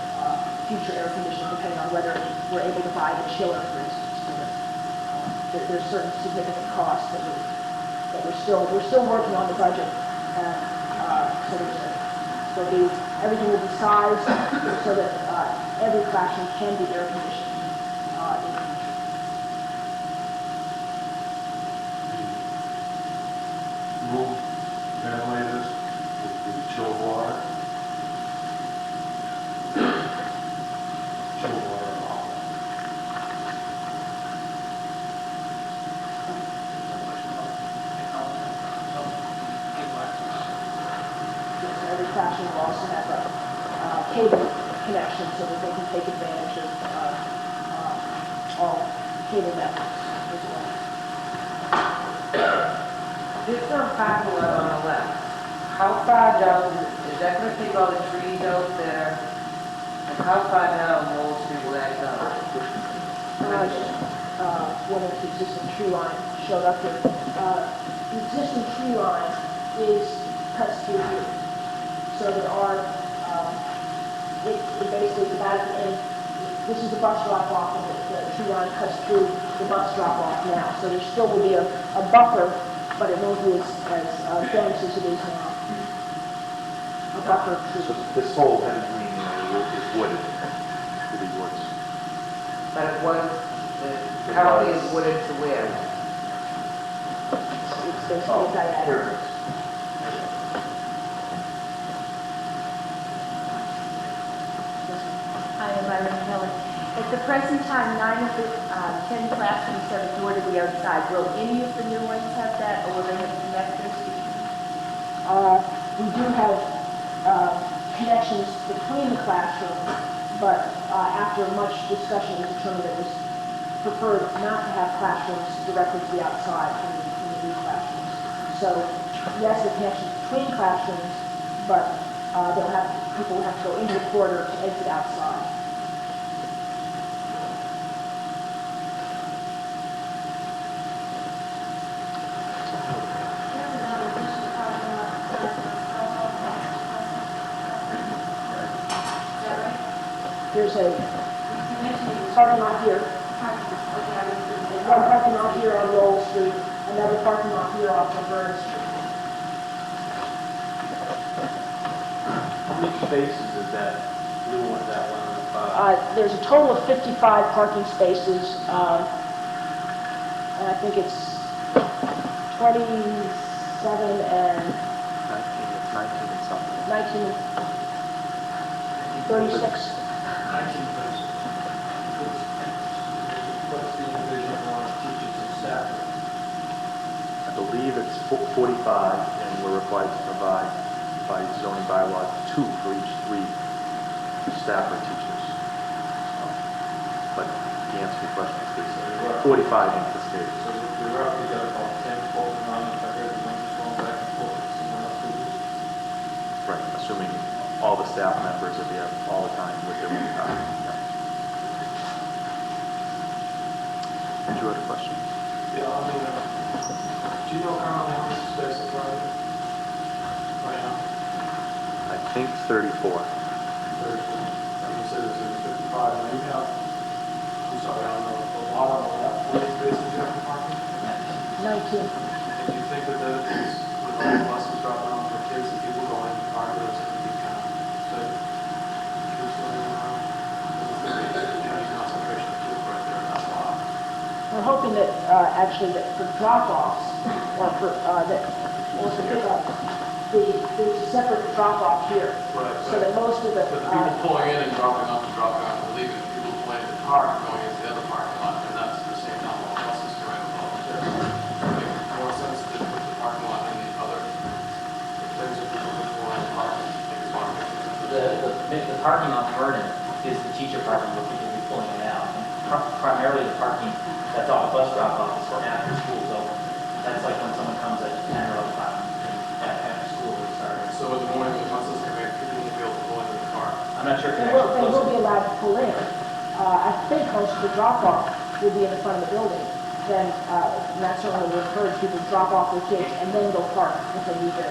Speaker 3: future air conditioning depending on whether we're able to buy the chiller, for instance. So that, there's certain significant costs that we're still working on the budget, and so there'll be, everything will be sized so that every classroom can be air conditioned in the future.
Speaker 8: Room ventilators with chilled water. Chilled water and all.
Speaker 3: Yes, every classroom will also have a cable connection so that they can take advantage of all cable networks as well.
Speaker 14: This on parking lot on the left, how far down, is that going to take all the trees out there? And how far down Wall Street will that go?
Speaker 3: When the existing tree line showed up here. The existing tree line cuts through here. So there are, it basically is about at the end. This is the bus drop off, and the tree line cuts through the bus drop off now. So there still will be a buffer, but it won't be as dense as it is now. A buffer of trees.
Speaker 2: So this whole heavy green area is wooded, to the woods.
Speaker 14: But it was, currently is wooded to where?
Speaker 3: It's basically diagonal.
Speaker 15: Hi, I'm Irene Kelly. At the present time, 9 of the 10 classrooms have a door to the outside. Will any of the new ones have that, or will they have connectors?
Speaker 3: We do have connections between the classrooms, but after much discussion, it was determined that it was preferred not to have classrooms directly to the outside in the new classrooms. So, yes, the connections between classrooms, but people will have to go into the corridor to exit outside. There's a parking lot here, one parking lot here on Lowell Street, another parking lot here off of Burn Street.
Speaker 1: How many spaces is that blue one, that one on the bottom?
Speaker 3: There's a total of 55 parking spaces, and I think it's 27 and
Speaker 2: 19 and something.
Speaker 3: 19, 36.
Speaker 8: 19 places. What's the division on teachers and staff?
Speaker 2: I believe it's 45, and we're required to provide by zoning bylaw 2 for each 3 staff or teachers. So, but the answer to your question is 45 anticipated.
Speaker 8: So we roughly got about 10 folks around, if I heard the numbers going back and forth, someone else will do.
Speaker 2: Right, assuming all the staff members are there all the time with their own car. Yeah. Did you have a question?
Speaker 10: Yeah, I mean, do you know currently how many spaces are there right now?
Speaker 2: I think 34.
Speaker 10: 34. Like you said, it's 55. And you have, I'm sorry, I don't know, a lot on the left, how many spaces you have for parking?
Speaker 3: 19.
Speaker 10: And do you think that that is, with all the buses dropping off for kids and people going to car dealers, it's going to be kind of safe? Kids running around? Because it's a heavy concentration of kids right there, and that's a lot.
Speaker 3: We're hoping that, actually, that for drop-offs, or for pickup, there's a separate drop-off here.
Speaker 10: Right,
Speaker 3: So that most of the,
Speaker 10: But the people pulling in and dropping off and leaving, people pulling in the car and going into the other parking lot, and that's the same number of buses going along. It makes more sense to put the parking lot in the other places that people can pull in and park. I think it's more.
Speaker 4: The parking on Vernon is the teacher parking where people will be pulling in and out. And primarily the parking that's off the bus drop off is for after school's over. That's like when someone comes at 10 or 11 o'clock after school is started.
Speaker 10: So in the morning, when buses come in, people will be able to pull into the car.
Speaker 4: I'm not sure if
Speaker 3: They
Speaker 4: you're
Speaker 3: will,
Speaker 4: actually
Speaker 3: they will
Speaker 4: close.
Speaker 3: be allowed to pull in. I think most of the drop-off will be in the front of the building. Then, that certainly will encourage people to drop off their kids and then go park if they need to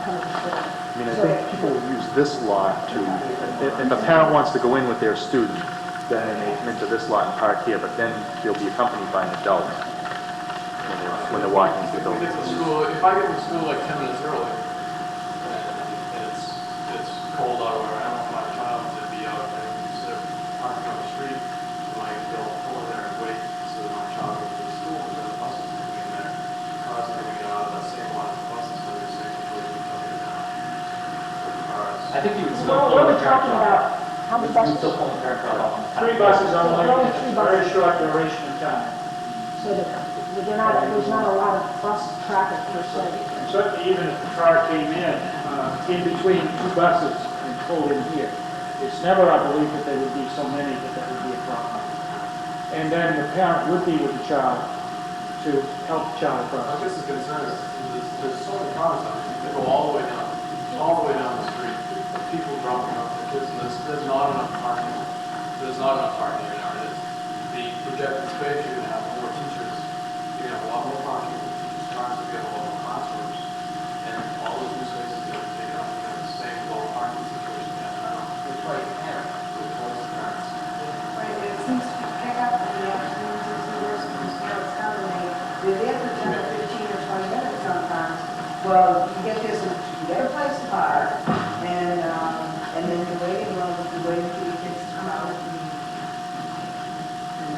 Speaker 3: come in the building.
Speaker 2: I mean, I think people will use this lot to, if a parent wants to go in with their student, then they may come into this lot and park here, but then they'll be accompanied by an adult when they're walking into the building.
Speaker 10: If I get to school like 10 minutes early, and it's cold out, or I don't want my child to be out there, instead of parking on the street, I might go pull in there and wait so that my child goes to the school, and then the bus is coming in there. Cars are going to get out of that same line of buses, so they're saying, "Where are you coming in now?" Cars.
Speaker 4: I think you would still
Speaker 3: Well,
Speaker 4: pull
Speaker 3: what
Speaker 4: the
Speaker 3: we're
Speaker 4: parent
Speaker 3: talking
Speaker 4: drop off.
Speaker 3: about, how many
Speaker 4: You would
Speaker 3: buses?
Speaker 4: still pull the parent drop off on the top.
Speaker 9: 3 buses only,
Speaker 3: Only
Speaker 9: it's
Speaker 3: 3
Speaker 9: a very
Speaker 3: buses.
Speaker 9: short duration of time.
Speaker 3: So that they're not, there's not a lot of bus traffic per se.
Speaker 9: And certainly even if the car came in between 2 buses and pulled in here, it's never our belief that there would be so many that would be a problem. And then the parent would be with the child to help the child
Speaker 10: I
Speaker 9: across.
Speaker 10: guess the concern is, there's so many cars out there, they go all the way down the street, people dropping off their kids, and there's not enough parking. There's not enough parking in there. The projected space, you're gonna have more teachers, you're gonna have a lot more parking, teachers' cars, you're gonna have a lot more classrooms, and all those new spaces that are taken up, you're gonna have the same low parking situation you have now.
Speaker 14: It's like parents.
Speaker 10: With most parents.
Speaker 14: Right, it seems to pick up in the afternoons and some years from scales down and they're there for 10 or 15 or 20 minutes sometimes. Well, you get this, you get a place to park and then you're waiting, you're waiting for your kids to come out and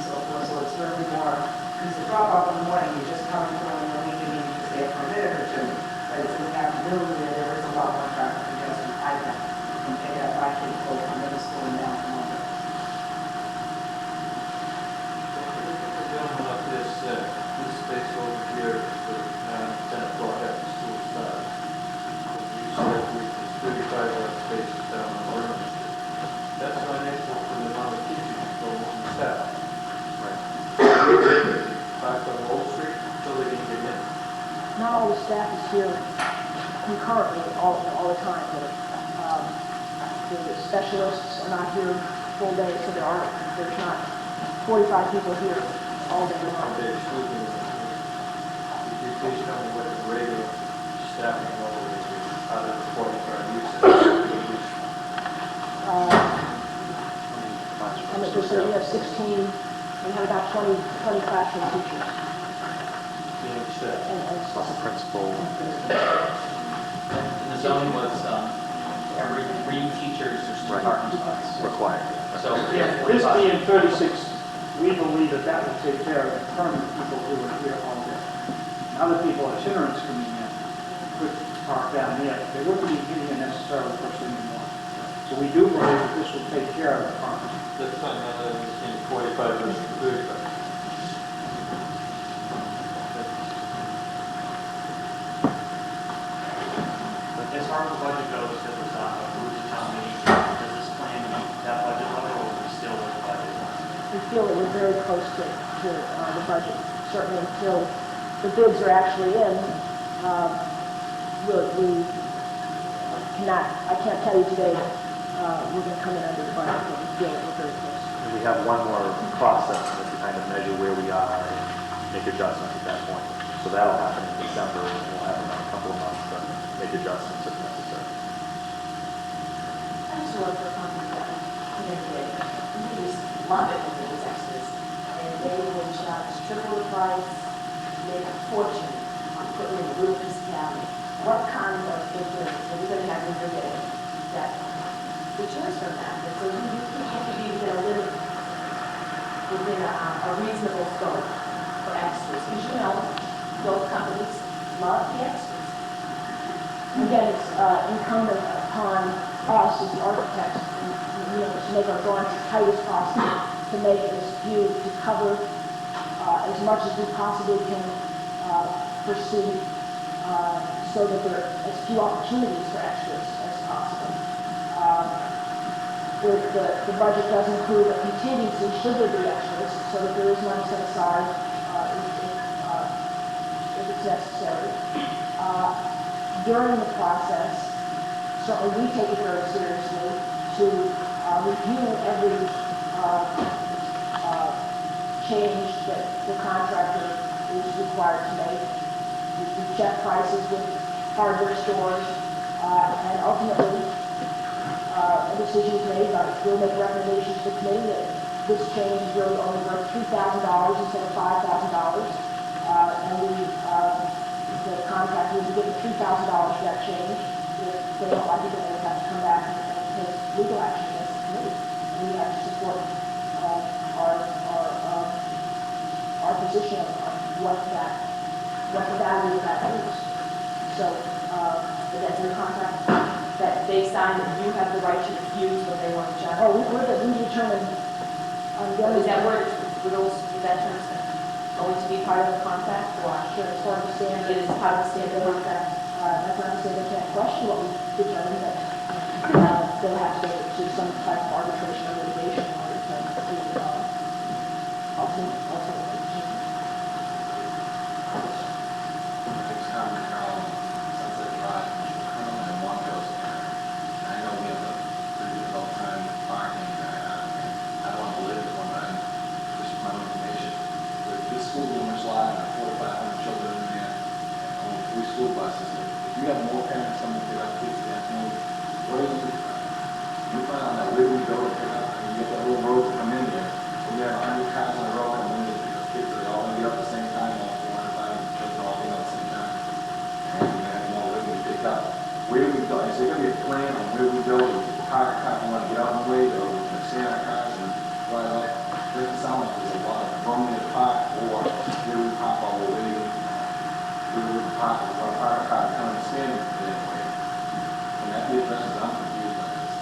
Speaker 14: so forth. So it's really more, because the drop off in the morning, you're just coming through in the evening because they have permitted or two. But it's in the afternoon where there is a lot more traffic congestion. I can pick up my kids both from middle school and down from over.
Speaker 8: Dealing with this space over here for 10 o'clock after school starts. You said there's 35 spaces down on Vernon Street. That's not equal to the amount of teachers you go on the staff.
Speaker 2: Right.
Speaker 8: Back on Old Street until they can get in.
Speaker 3: Not all the staff is here concurrently all the time. The specialists are not here full day, so there's not 45 people here all day long.
Speaker 8: Okay, excuse me. Could you please tell me what the regular staffing level is out of the 45 uses?
Speaker 3: I mean, so we have 16, we have about 20 classroom teachers
Speaker 8: Being staffed.
Speaker 3: and
Speaker 2: Plus a principal.
Speaker 4: And the zoning was, every 3 teachers, there's 2
Speaker 2: Right.
Speaker 4: parking spots.
Speaker 2: Required.
Speaker 4: So,
Speaker 9: Yeah, this
Speaker 4: 45.
Speaker 9: being 36, we believe that will take care of the permanent people who are here all day. And other people, itinerants coming in, could park down here. They wouldn't be here necessarily first thing in the morning. So we do believe that this will take care of the parking.
Speaker 8: That's not another in 45 versus 35.
Speaker 13: As far as the budget goes, that was approved at town meeting, does this plan meet that budget level, or are we still with the budget?
Speaker 3: we feel that we're very close to the budget, certainly until the bids are actually in. We cannot, I can't tell you today that we're going to come in under the budget, but we feel that we're very close.
Speaker 2: And we have one more cost estimate to kind of measure where we are and make adjustments at that point. So that'll happen in December, and we'll have another couple of months to make adjustments if necessary.
Speaker 7: I just work for a company that we just love it when it was extras. And they would charge triple the price, make a fortune on putting in a little piece of cabinet. What kind of difference are we going to have when you're getting that, the choice from that? And so you have to be within a reasonable scope for extras. Because you know, those companies love the extras.
Speaker 3: Again, it's incumbent upon us as the architects, to make our drawings as tight as possible, to make it as few, to cover as much as we possibly can pursue, so that there are as few opportunities for extras as possible. the budget does include a contingency should there be extras, so that there is money set aside if it's necessary. During the process, certainly we take it very seriously to review every change that the contractor is required to make. We check prices with hardware stores, and ultimately, a decision is made by, we'll make recommendations to the committee that this change is really only worth $3,000 instead of $5,000. And the contractor will be given $3,000 for that change. If they don't like it, then they would have to come back and take legal action against the committee. And we have to support our position of what the value of that is. So,
Speaker 7: That's your contract, that they sign that you have the right to refuse when they want to check?
Speaker 3: we determine on the other.
Speaker 7: Is that word, is that term going to be part of the contract? Or
Speaker 3: Sure, it's part of the standard.
Speaker 7: it is part of the standard contract?
Speaker 3: That's not to say they can't question what we determine, but they'll have to go to some type of arbitration or litigation in order to ultimately.
Speaker 10: Next time, Sunset Drive, Colonel and one goes there. And I know we have a pretty difficult time parking, I don't want to belabor this one, but just for my own information. With this school being much larger, 4,500 children in there, and only 3 school buses, if you have more parents coming to pick up kids in the afternoon, what do you do? You find out that where do we go to pick up? I mean, you get that little road to come in there, and you have 100 cars in a row coming in to pick up kids, they all get up at the same time, all 405 children all get up at the same time. And you have no way to pick up. Where do we go? Is there going to be a plan on where we go? Do we park a car, we want to get out of the way, or we stand our cars and drive out? It doesn't sound like there's a lot of room in the park, or where do we park all the way? Where do we park? We want to park a car, kind of stand there anyway. Can that be addressed? I'm confused by this.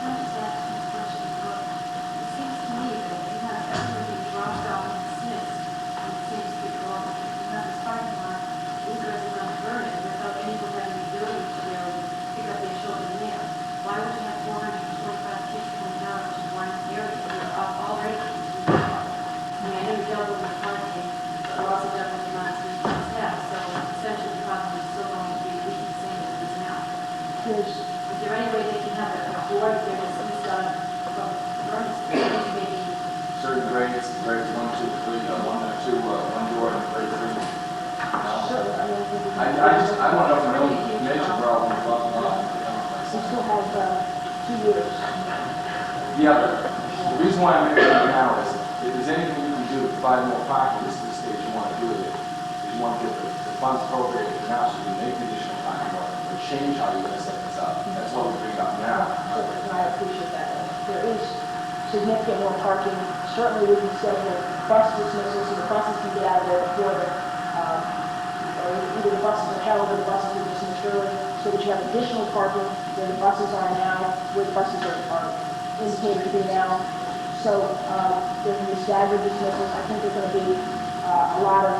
Speaker 12: Can I just ask you a question? It seems to me that you have everyone being dropped off and dismissed on the same street along. You have this parking lot, ingress and burning without anyone having the ability to be able to pick up their children there. Why would you have 425 kids coming down to one area? You're already. I mean, I know you dealt with the parking, but we're also dealing with the amount of street staff, so essentially the problem is still going to be the same as it is now. Is there any way they can have a board that was used from Vernon Street, maybe?
Speaker 10: Certain grades, grades 1, 2, 3, 1 and 2, 1 door and grade 3. I want to know from your own information, bro, when you're talking about.
Speaker 3: We still have 2 years.
Speaker 10: Yeah, but the reason why I'm making it now is, if there's anything you can do to provide more parking, this is the stage you want to do it in. You want to get the funds appropriated now so you can make the additional parking, or change how you're going to set this up. That's what we bring up now.
Speaker 3: And I appreciate that. There is significant more parking. Certainly we can schedule bus dismissals so the buses can get out of there before or either the buses are held or the buses are dismissed early, so that you have additional parking where the buses are now, where the buses are indicated to be now. So there can be staggered dismissals. I think there's going to be a lot of,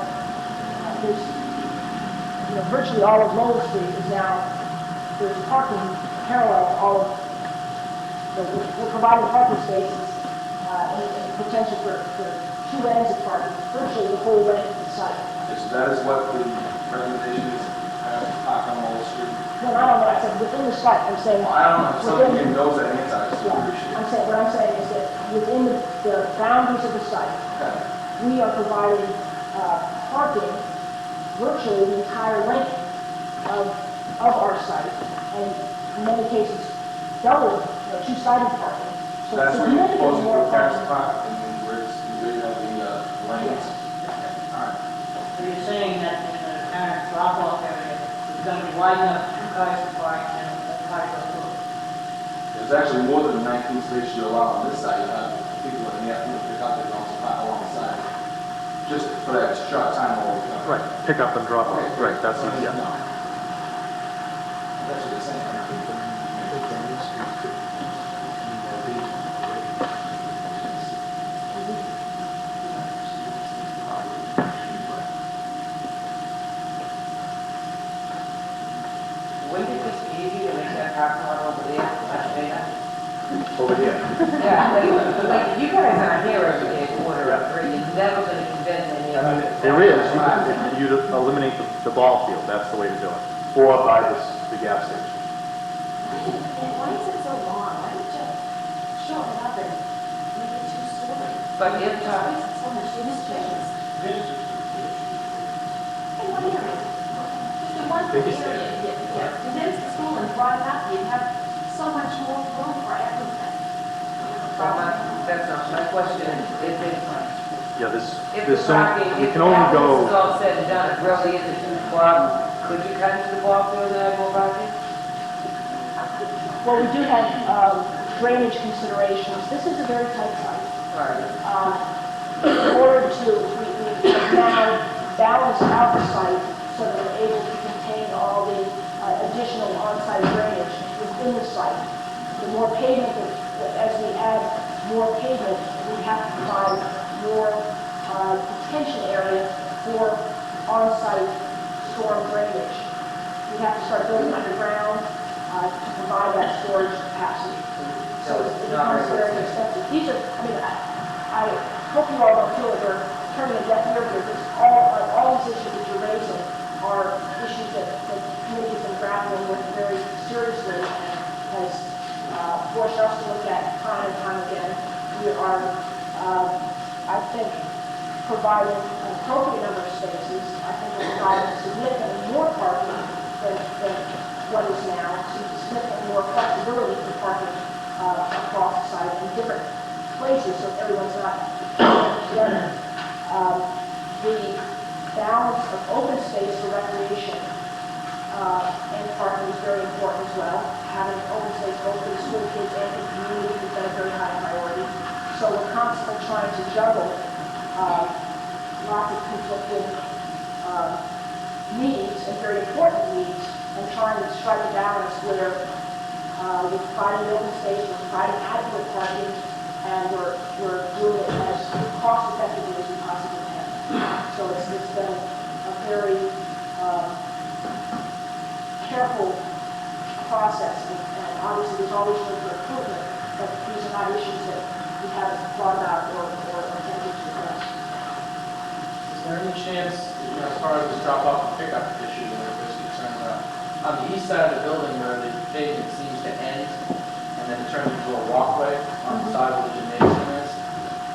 Speaker 3: virtually all of Lowell Street is now, there's parking parallel to all of, we're providing parking spaces and potential for 2 lanes of parking, virtually the whole length of the site.
Speaker 10: So that is what the recommendation is, park on Wall Street.
Speaker 3: No, I don't know, I said within the site, I'm saying.
Speaker 10: Well, I don't know, if somebody even knows that answer, I just
Speaker 3: Yeah,
Speaker 10: appreciate it.
Speaker 3: what I'm saying is that within the boundaries of the site,
Speaker 10: Okay.
Speaker 3: we are providing parking virtually the entire length of our site, and in many cases, double, 2-sided parking. So
Speaker 10: That's where you're
Speaker 3: significantly
Speaker 10: supposed to
Speaker 3: more
Speaker 10: put cars
Speaker 3: parking.
Speaker 10: park, and then where you have the lanes. All right.
Speaker 6: So you're saying that in the current drop-off area, it's going to be wide enough for 2 cars to park and a car to go through?
Speaker 10: There's actually more than 19 spaces you allow on this side. You have people in the afternoon pick up, they can also park alongside. Just for that short time while we come.
Speaker 2: Right, pick up and drop off. Right, that's it, yeah.
Speaker 10: No. That's what they're saying.
Speaker 6: Wouldn't it just be easy to make that parking lot over there, last day?
Speaker 2: Over here.
Speaker 14: Yeah, like, you guys aren't here every day to order a drink, you're never gonna convince any of us.
Speaker 2: There is, you eliminate the ball field, that's the way to do it. Or by the gas station.
Speaker 7: And why is it so long? Why don't you shorten it up and make it 2-story?
Speaker 14: But if,
Speaker 7: It's wasted so much space. In one area. Just in one area, yeah. Condense the school and broaden up, you'd have so much more room for everything.
Speaker 14: that's not my question, if it's,
Speaker 2: Yeah,
Speaker 14: if
Speaker 2: there's
Speaker 14: the
Speaker 2: so,
Speaker 14: parking,
Speaker 2: you
Speaker 14: if
Speaker 2: can only
Speaker 14: after this is
Speaker 2: go,
Speaker 14: all said and done, it really is a huge problem, could you cut into the ball field and have more parking?
Speaker 3: Well, we do have drainage considerations. This is a very tight site.
Speaker 14: Right.
Speaker 3: In order to, we have now balanced out the site so that we're able to contain all the additional on-site drainage within the site. The more pavement, as we add more pavement, we have to provide more detention area for on-site storm drainage. We have to start building underground to provide that storage capacity. So it becomes very expensive. These are, I mean, I hope you all don't feel that we're turning a deaf ear here, because all these issues that you're raising are issues that the committee has been grappling with very seriously and has forced us to look at time and time again. We are, I think, providing an appropriate number of spaces. I think we're providing significantly more parking than what is now, significantly more flexibility for parking across the site in different places so everyone's not together. The balance of open space for recreation and parking is very important as well. Having open space both for the school kids and the community has been a very high priority. So we're constantly trying to juggle lots of conflicting needs and very important needs, and trying to strike a balance where we're providing open space, we're providing adequate parking, and we're doing it as cost effectively as we possibly can. So it's been a very careful process, and obviously there's always room for improvement, but these are not issues that we haven't thought about or attempted to address.
Speaker 13: Is there any chance, as far as this drop-off and pickup issue that everybody's concerned about, on the east side of the building where the pavement seems to end, and then it turns into a walkway on the side of the gymnasium is,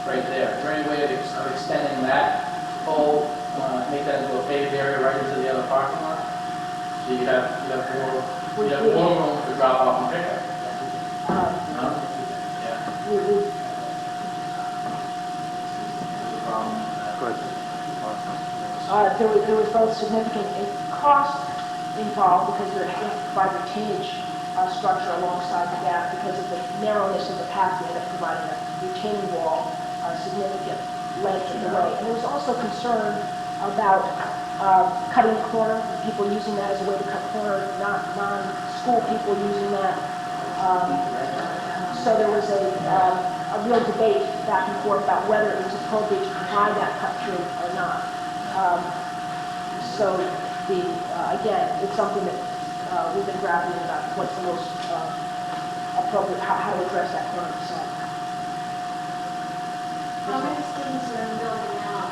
Speaker 13: right there. Is there any way of extending that whole, make that into a paved area right into the other parking lot? So you'd have more room for drop-off and pickup. No? Yeah. There's a problem.
Speaker 2: good.
Speaker 3: There was both significant cost involved because there had to provide retainage structure alongside the gap because of the narrowness of the path. We ended up providing a retaining wall, significant length of the way. And there was also concern about cutting the corner, people using that as a way to cut corner, not non-school people using that. So there was a real debate back and forth about whether it was appropriate to provide that cut through or not. So again, it's something that we've been grappling about, what's the most appropriate, how to address that corner of the site.
Speaker 5: How many students are in the building now?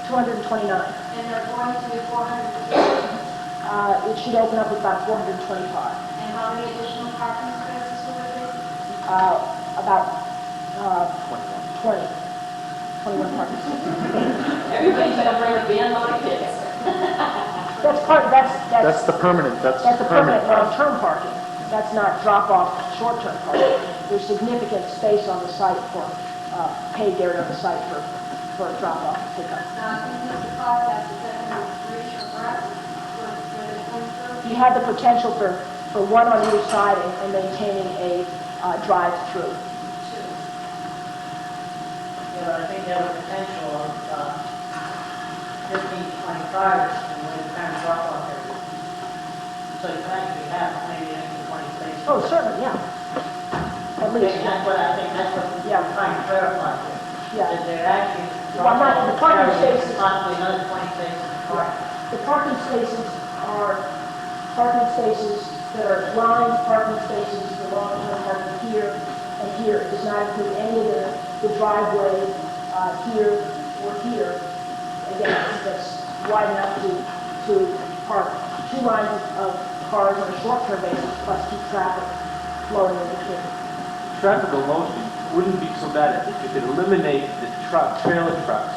Speaker 3: 229.
Speaker 5: And they're going to be 450?
Speaker 3: It should open up with about 425.
Speaker 5: And how many additional parking spaces will there be?
Speaker 3: About 21 parking spaces.
Speaker 7: Everybody's gonna bring a van load of kids.
Speaker 2: That's the permanent,
Speaker 3: That's the permanent long-term parking. That's not drop-off short-term parking. There's significant space on the site for, paved area on the site for drop-off and pickup.
Speaker 5: Now, I think Mr. Clark has the second reach for us, where they're going through.
Speaker 3: You have the potential for one on either side and maintaining a drive-through.
Speaker 6: Yeah, but I think they have a potential of 15 to 25 and when it's kind of drop off area. So you can actually have maybe an extra 20 spaces.
Speaker 3: Oh, certainly, yeah. At least.
Speaker 6: Okay, that's what I think, that's what
Speaker 3: Yeah.
Speaker 6: I'm trying to clarify here.
Speaker 3: Yeah.
Speaker 6: That they're actually
Speaker 3: Well, not- the parking
Speaker 6: area,
Speaker 3: spaces-
Speaker 6: possibly another 20 spaces.
Speaker 3: The parking spaces are parking spaces that are blind parking spaces for long-term parking here and here. It does not include any of the driveway here or here. Again, that's wide enough to park 2 lines of cars on a short-term basis, plus keep traffic flowing in between.
Speaker 1: Traffic motion wouldn't be so bad if you could eliminate the trailer trucks,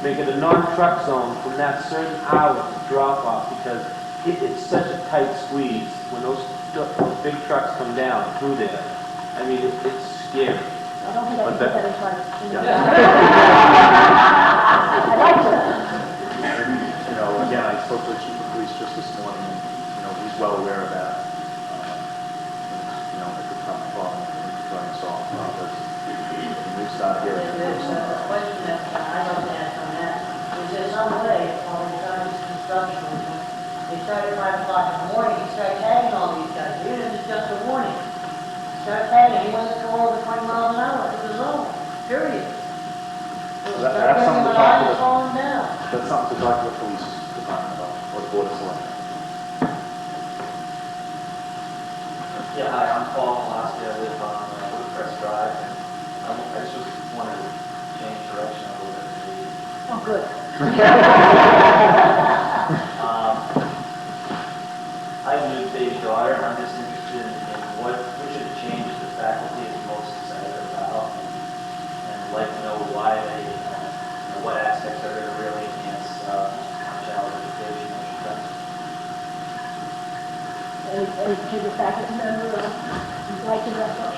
Speaker 1: make it a non-truck zone from that certain hour to drop off, because it's such a tight squeeze when those big trucks come down through there. I mean, it's scary.
Speaker 3: I don't think I can
Speaker 1: But
Speaker 3: put
Speaker 1: that-
Speaker 3: that in front of you.
Speaker 2: Yeah.
Speaker 3: I'd like to.
Speaker 2: You know, again, I spoke to the chief of police just this morning, and, you know, he's well aware of that. You know, it's a tough problem to try and solve, but we start here.
Speaker 6: There's a question that I'd like to ask on that. Is there some way, while we're starting this construction, they start at 5 o'clock in the morning, you start tagging all these guys, even if it's just a warning. Start tagging anyone that's going over 20 miles an hour to the zone, period.
Speaker 2: That's something to talk about.
Speaker 6: Falling down.
Speaker 2: That's something to talk to the police department about, or the board of selectmen.
Speaker 16: Yeah, hi, I'm Paul Velasquez. I live on Woodcrest Drive. I just wanted to change direction a little bit.
Speaker 3: Oh, good.
Speaker 16: I have a new baby daughter, and I'm just interested in which of the changes the faculty is most excited about, and I'd like to know why they, what aspects are going to really enhance our child's education and success.
Speaker 3: Any particular faculty member would like to address that?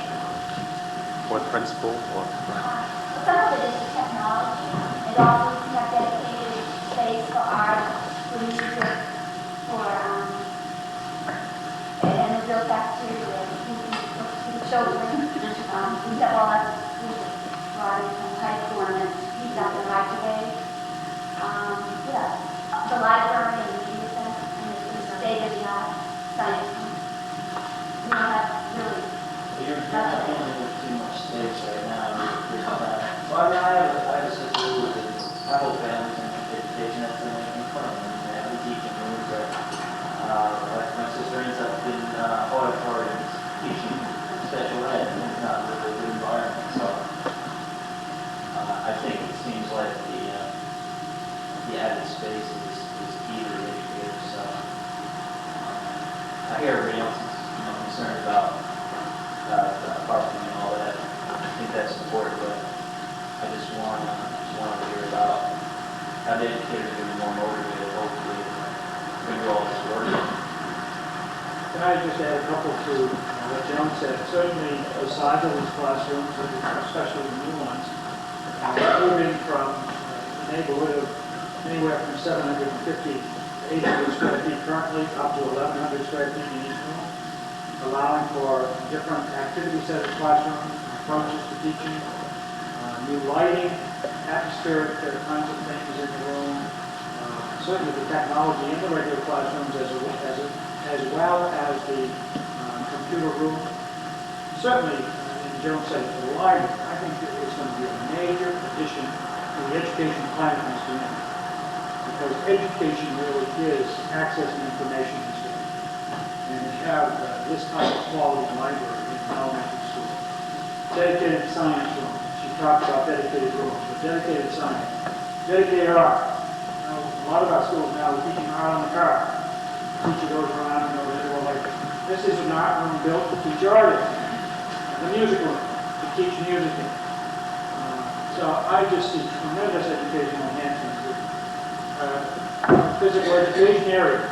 Speaker 2: Or principal, or...
Speaker 5: Some of it is the technology, and also we have dedicated space for art, for music, for, and the real cafeteria, for the children. We have all our students brought in from high school and then heat up the microwave. Yeah, the library and the media center, and the state-of-the-art science. We don't have really.
Speaker 16: You're not dealing with too much space right now. Well, I mean, I have a sister who is my whole family's in education. That's the main complaint. We have the teaching rooms that, like my sister ends up in auditoriums teaching special ed, and it's not really a good environment. So I think it seems like the added space is key to the educators. So I hear everybody else is concerned about parking and all that. I think that's important, but I just want to hear about how the educators are going to be more motivated, hopefully, to do all this work.
Speaker 9: Can I just add a couple to what Joan said? Certainly, the size of these classrooms, especially the new ones, moving from a neighborhood of anywhere from 750 to 800 square feet currently up to 1,100 square feet in each room, allowing for different activity set of classrooms, approaches to teaching, new lighting, atmospheric kinds of things in the room, certainly the technology in the regular classrooms as well as the computer room. Certainly, and Joan said it for the library, I think it's going to be a major addition to the education planning community, because education really is accessing information in school. And to have this kind of quality library in elementary school. Dedicated science room. She talked about dedicated rooms, but dedicated science. Dedicated art. You know, a lot of our schools now are teaching art on the car. The teacher goes around and everyone like, this is an art room built to teach art. The music room to teach music in. So I just see tremendous educational enhancements. Physical education area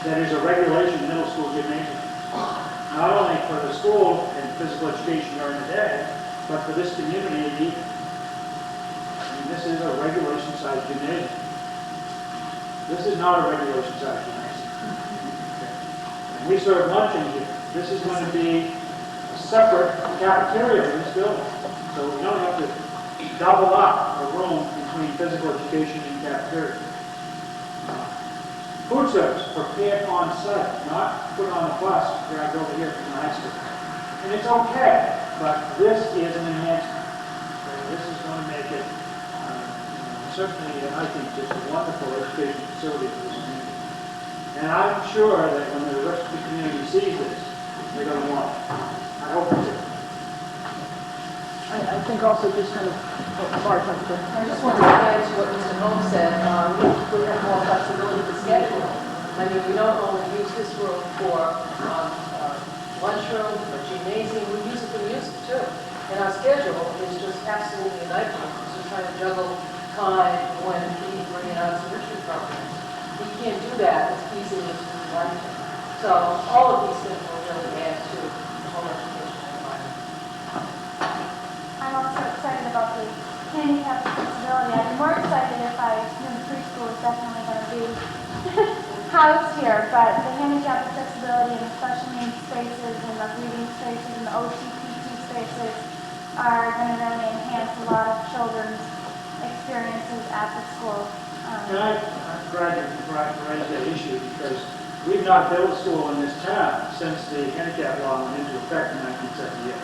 Speaker 9: that is a regulation middle school gymnasium. Not only for the school and physical education during the day, but for this community in the evening. I mean, this is a regulation-sized gymnasium. This is not a regulation-sized gymnasium. Okay. And we serve lunch in here. This is going to be a separate cafeteria in this building. So we don't have to double up a room between physical education and cafeteria. Food service prepared on site, not put on a bus dragged over here from the high school. And it's okay, but this is an enhancement. This is going to make it certainly, I think, just a wonderful education facility for this community. And I'm sure that when the rest of the community sees this, they're going to want it. I hope they do.
Speaker 3: I think also just kind of, sorry, Dr.
Speaker 12: I just wanted to add to what Mr. Holmes said, we have more flexibility to schedule. I mean, we don't only use this room for lunchroom, or gymnasium, we use it for music too. And our schedule is just absolutely a nightmare, because we're trying to juggle time when we bring in our enrichment programs. We can't do that as easily as we would like to. So all of these things will really add to the whole education environment.
Speaker 5: I'm also excited about the handicap accessibility. I'd be more excited if I knew the preschool is definitely going to be housed here, but the handicap accessibility and the special needs spaces and the reading spaces and the OTPT spaces are going to really enhance a lot of children's experiences at the school.
Speaker 9: And I'm glad you raised that issue, because we've not built a school in this town since the handicap law went into effect in 1978.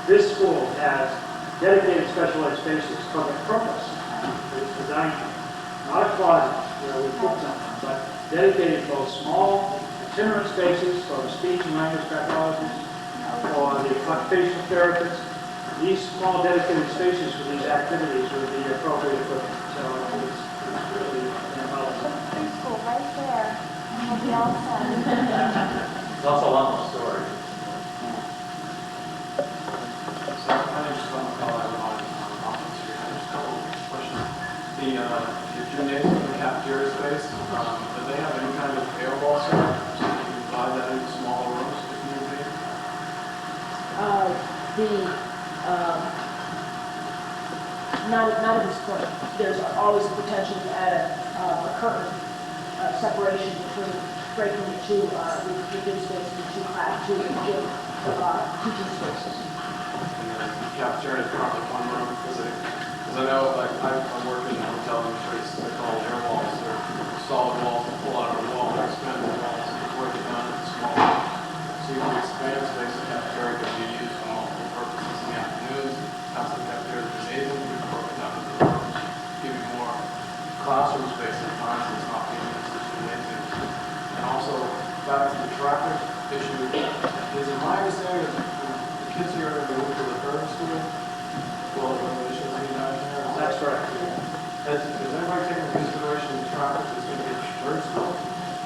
Speaker 9: This school has dedicated special ed spaces for the purpose that it's designed for. Not a closet where we put something, but dedicated both small itinerant spaces for the speech and language pathologists, or the occupational therapists. These small dedicated spaces for these activities would be appropriate for them. So it's really
Speaker 5: Preschool right there, and we'll be all set.
Speaker 4: It's also a lot more storage.
Speaker 10: So my name is Tom McCall. I live on Office Street. I just have a couple of questions. The gymnasium and the cafeteria space, do they have any kind of air wall setup so you can divide that into smaller rooms for the community?
Speaker 3: Not at this point. There's always a potential to add a curtain separation between breaking the two, the gym spaces, the two gym teaching spaces.
Speaker 10: And then the cafeteria is probably one room because I know, like, I work in a hotel industry, they're called air walls. They're solid walls that pull out of the wall, they're expanded walls, you break it down into small. So you can expand space, the cafeteria can be used for multiple purposes in the afternoons. After the cafeteria is amazing, we can work it down into the rooms, give you more classroom space at times, it's not being used as gymnasium. And also, back to the traffic issue, is it my understanding that the kids here are going to move to the third school? Well, the issues we have here.
Speaker 9: That's correct.
Speaker 10: Has anybody taken into consideration the traffic that's going to be at third school?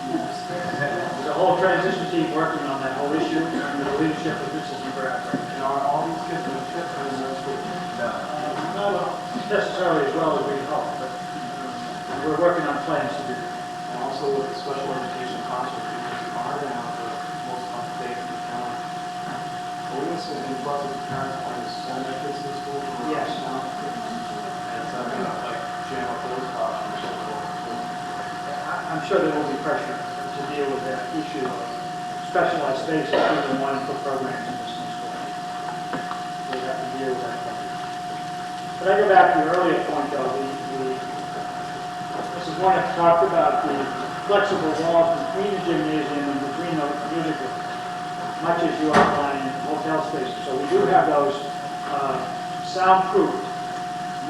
Speaker 9: There's a whole transition team working on that whole issue under the leadership of Mrs. McGrath.
Speaker 10: And are all these kids going to fit in third school?
Speaker 9: Not necessarily as well as we hope, but we're working on plans to do that.
Speaker 10: And also with the special education classroom, because are they now the most up-to-date in the county? Are we going to see an influx of parents wanting to send their kids to school from
Speaker 9: Yes.
Speaker 10: now? And it's not going to like jam up those classrooms or so.
Speaker 9: I'm sure there will be pressure to deal with that issue of specialized space, even one for programs in this new school. We have to deal with that. But I go back to your earlier point, though, Mrs. Warner talked about the flexible walls between the gymnasium and between the music rooms, much as you outlined in hotel spaces. So we do have those soundproof,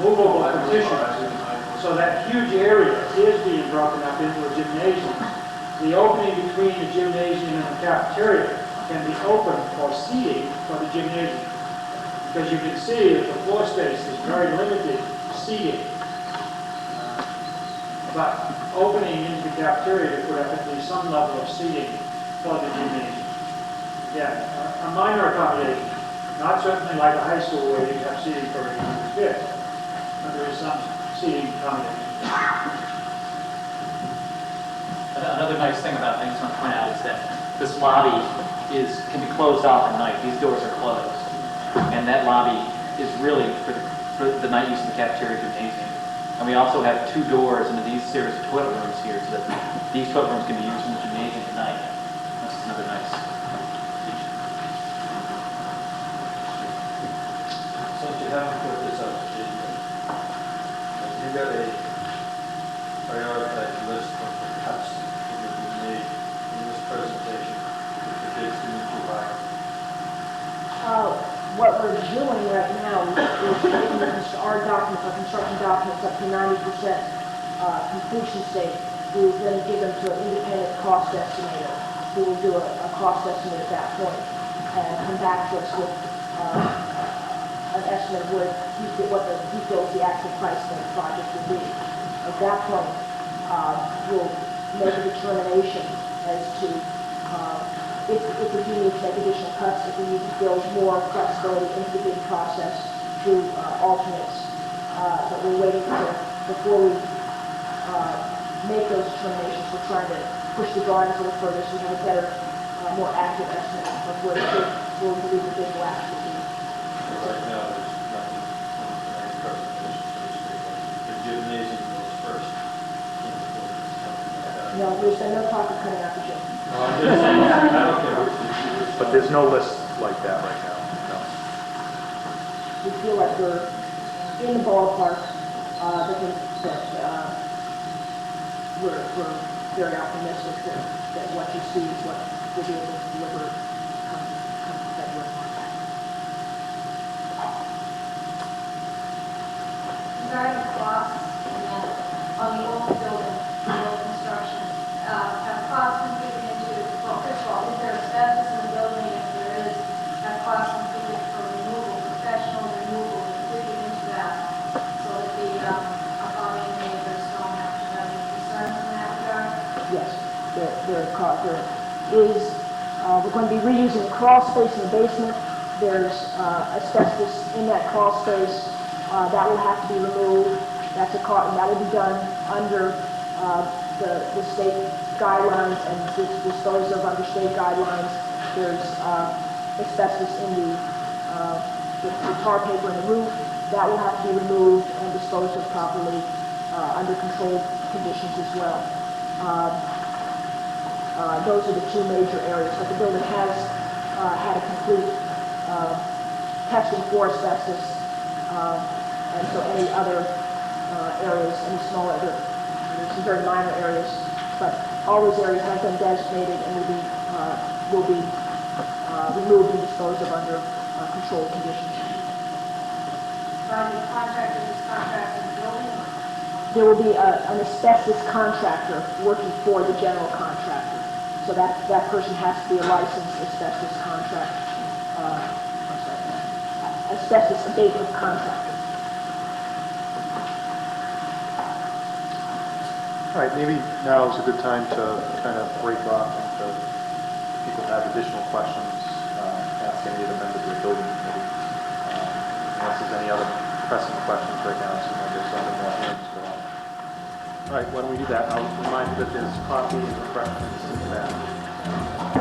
Speaker 9: movable partitions. So that huge area is being broken up into a gymnasium. The opening between the gymnasium and the cafeteria can be open for seating for the gymnasium. Because you can see that the floor space is very limited seating. But opening into the cafeteria to put up at least some level of seating for the gymnasium. Yeah, a minor accommodation. Not certainly like a high school where you have seating for 800 kids. But there is some seating accommodation.
Speaker 4: Another nice thing about, I just want to point out, is that this lobby can be closed off at night. These doors are closed. And that lobby is really for the night use of the cafeteria gymnasium. And we also have two doors into these series of toilet rooms here, so that these toilet rooms can be used in the gymnasium at night. This is another nice feature.
Speaker 8: Since you haven't put this up to date yet, you got a prioritized list of the cuts that will be made in this presentation if the bids didn't too high.
Speaker 3: What we're doing right now is making our documents, our construction documents, up to 90% completion state. we will then give them to an independent cost estimator, who will do a cost estimate at that point, and come back to us with an estimate of what he feels the actual price of the project will be. At that point, we'll make a determination as to if we do need to make additional cuts, if we need to build more flexibility into the bid process through alternates. But we're waiting before we make those determinations, we're trying to push the drawings a little further so we have a better, more accurate estimate of where we believe the bid will actually be.
Speaker 8: Right now, there's nothing in any presentation for the state. The gymnasium goes first.
Speaker 3: No, there's been no talk of cutting out the gym.
Speaker 8: No, I'm just saying, I don't care which.
Speaker 2: But there's no list like that right now, no.
Speaker 3: We feel like we're in the ballpark, that we're very optimistic that what you see is what we'll be able to deliver come February.
Speaker 5: Regarding costs, on the old building, the old construction, have costs been figured into, well, first of all, is there asbestos in the building? If there is, have costs been figured for removal, professional removal, figured into that, so that the upcoming neighbors don't have to have any concerns in that regard?
Speaker 3: Yes, there is, we're going to be reusing the crawl space in the basement. There's asbestos in that crawl space. That will have to be removed. That's a cost, and that will be done under the state guidelines and disposed of under state guidelines. There's asbestos in the tar paper in the roof. That will have to be removed and disposed of properly under controlled conditions as well. Those are the two major areas. But the building has had a complete testing for asbestos, and so any other areas, any smaller, there's some very minor areas, but all those areas have been designated and will be removed and disposed of under controlled conditions.
Speaker 5: By the contractor who's contracting the building?
Speaker 3: There will be an asbestos contractor working for the general contractor. So that person has to be a licensed asbestos asbestos abatement contractor.
Speaker 2: All right, maybe now is a good time to kind of break off and to people have additional questions, ask any of the members of the building committee. Unless there's any other pressing questions right now, so there's other more hands go up. All right, why don't we do that? I'll remind you that there's coffee and refreshments in the back.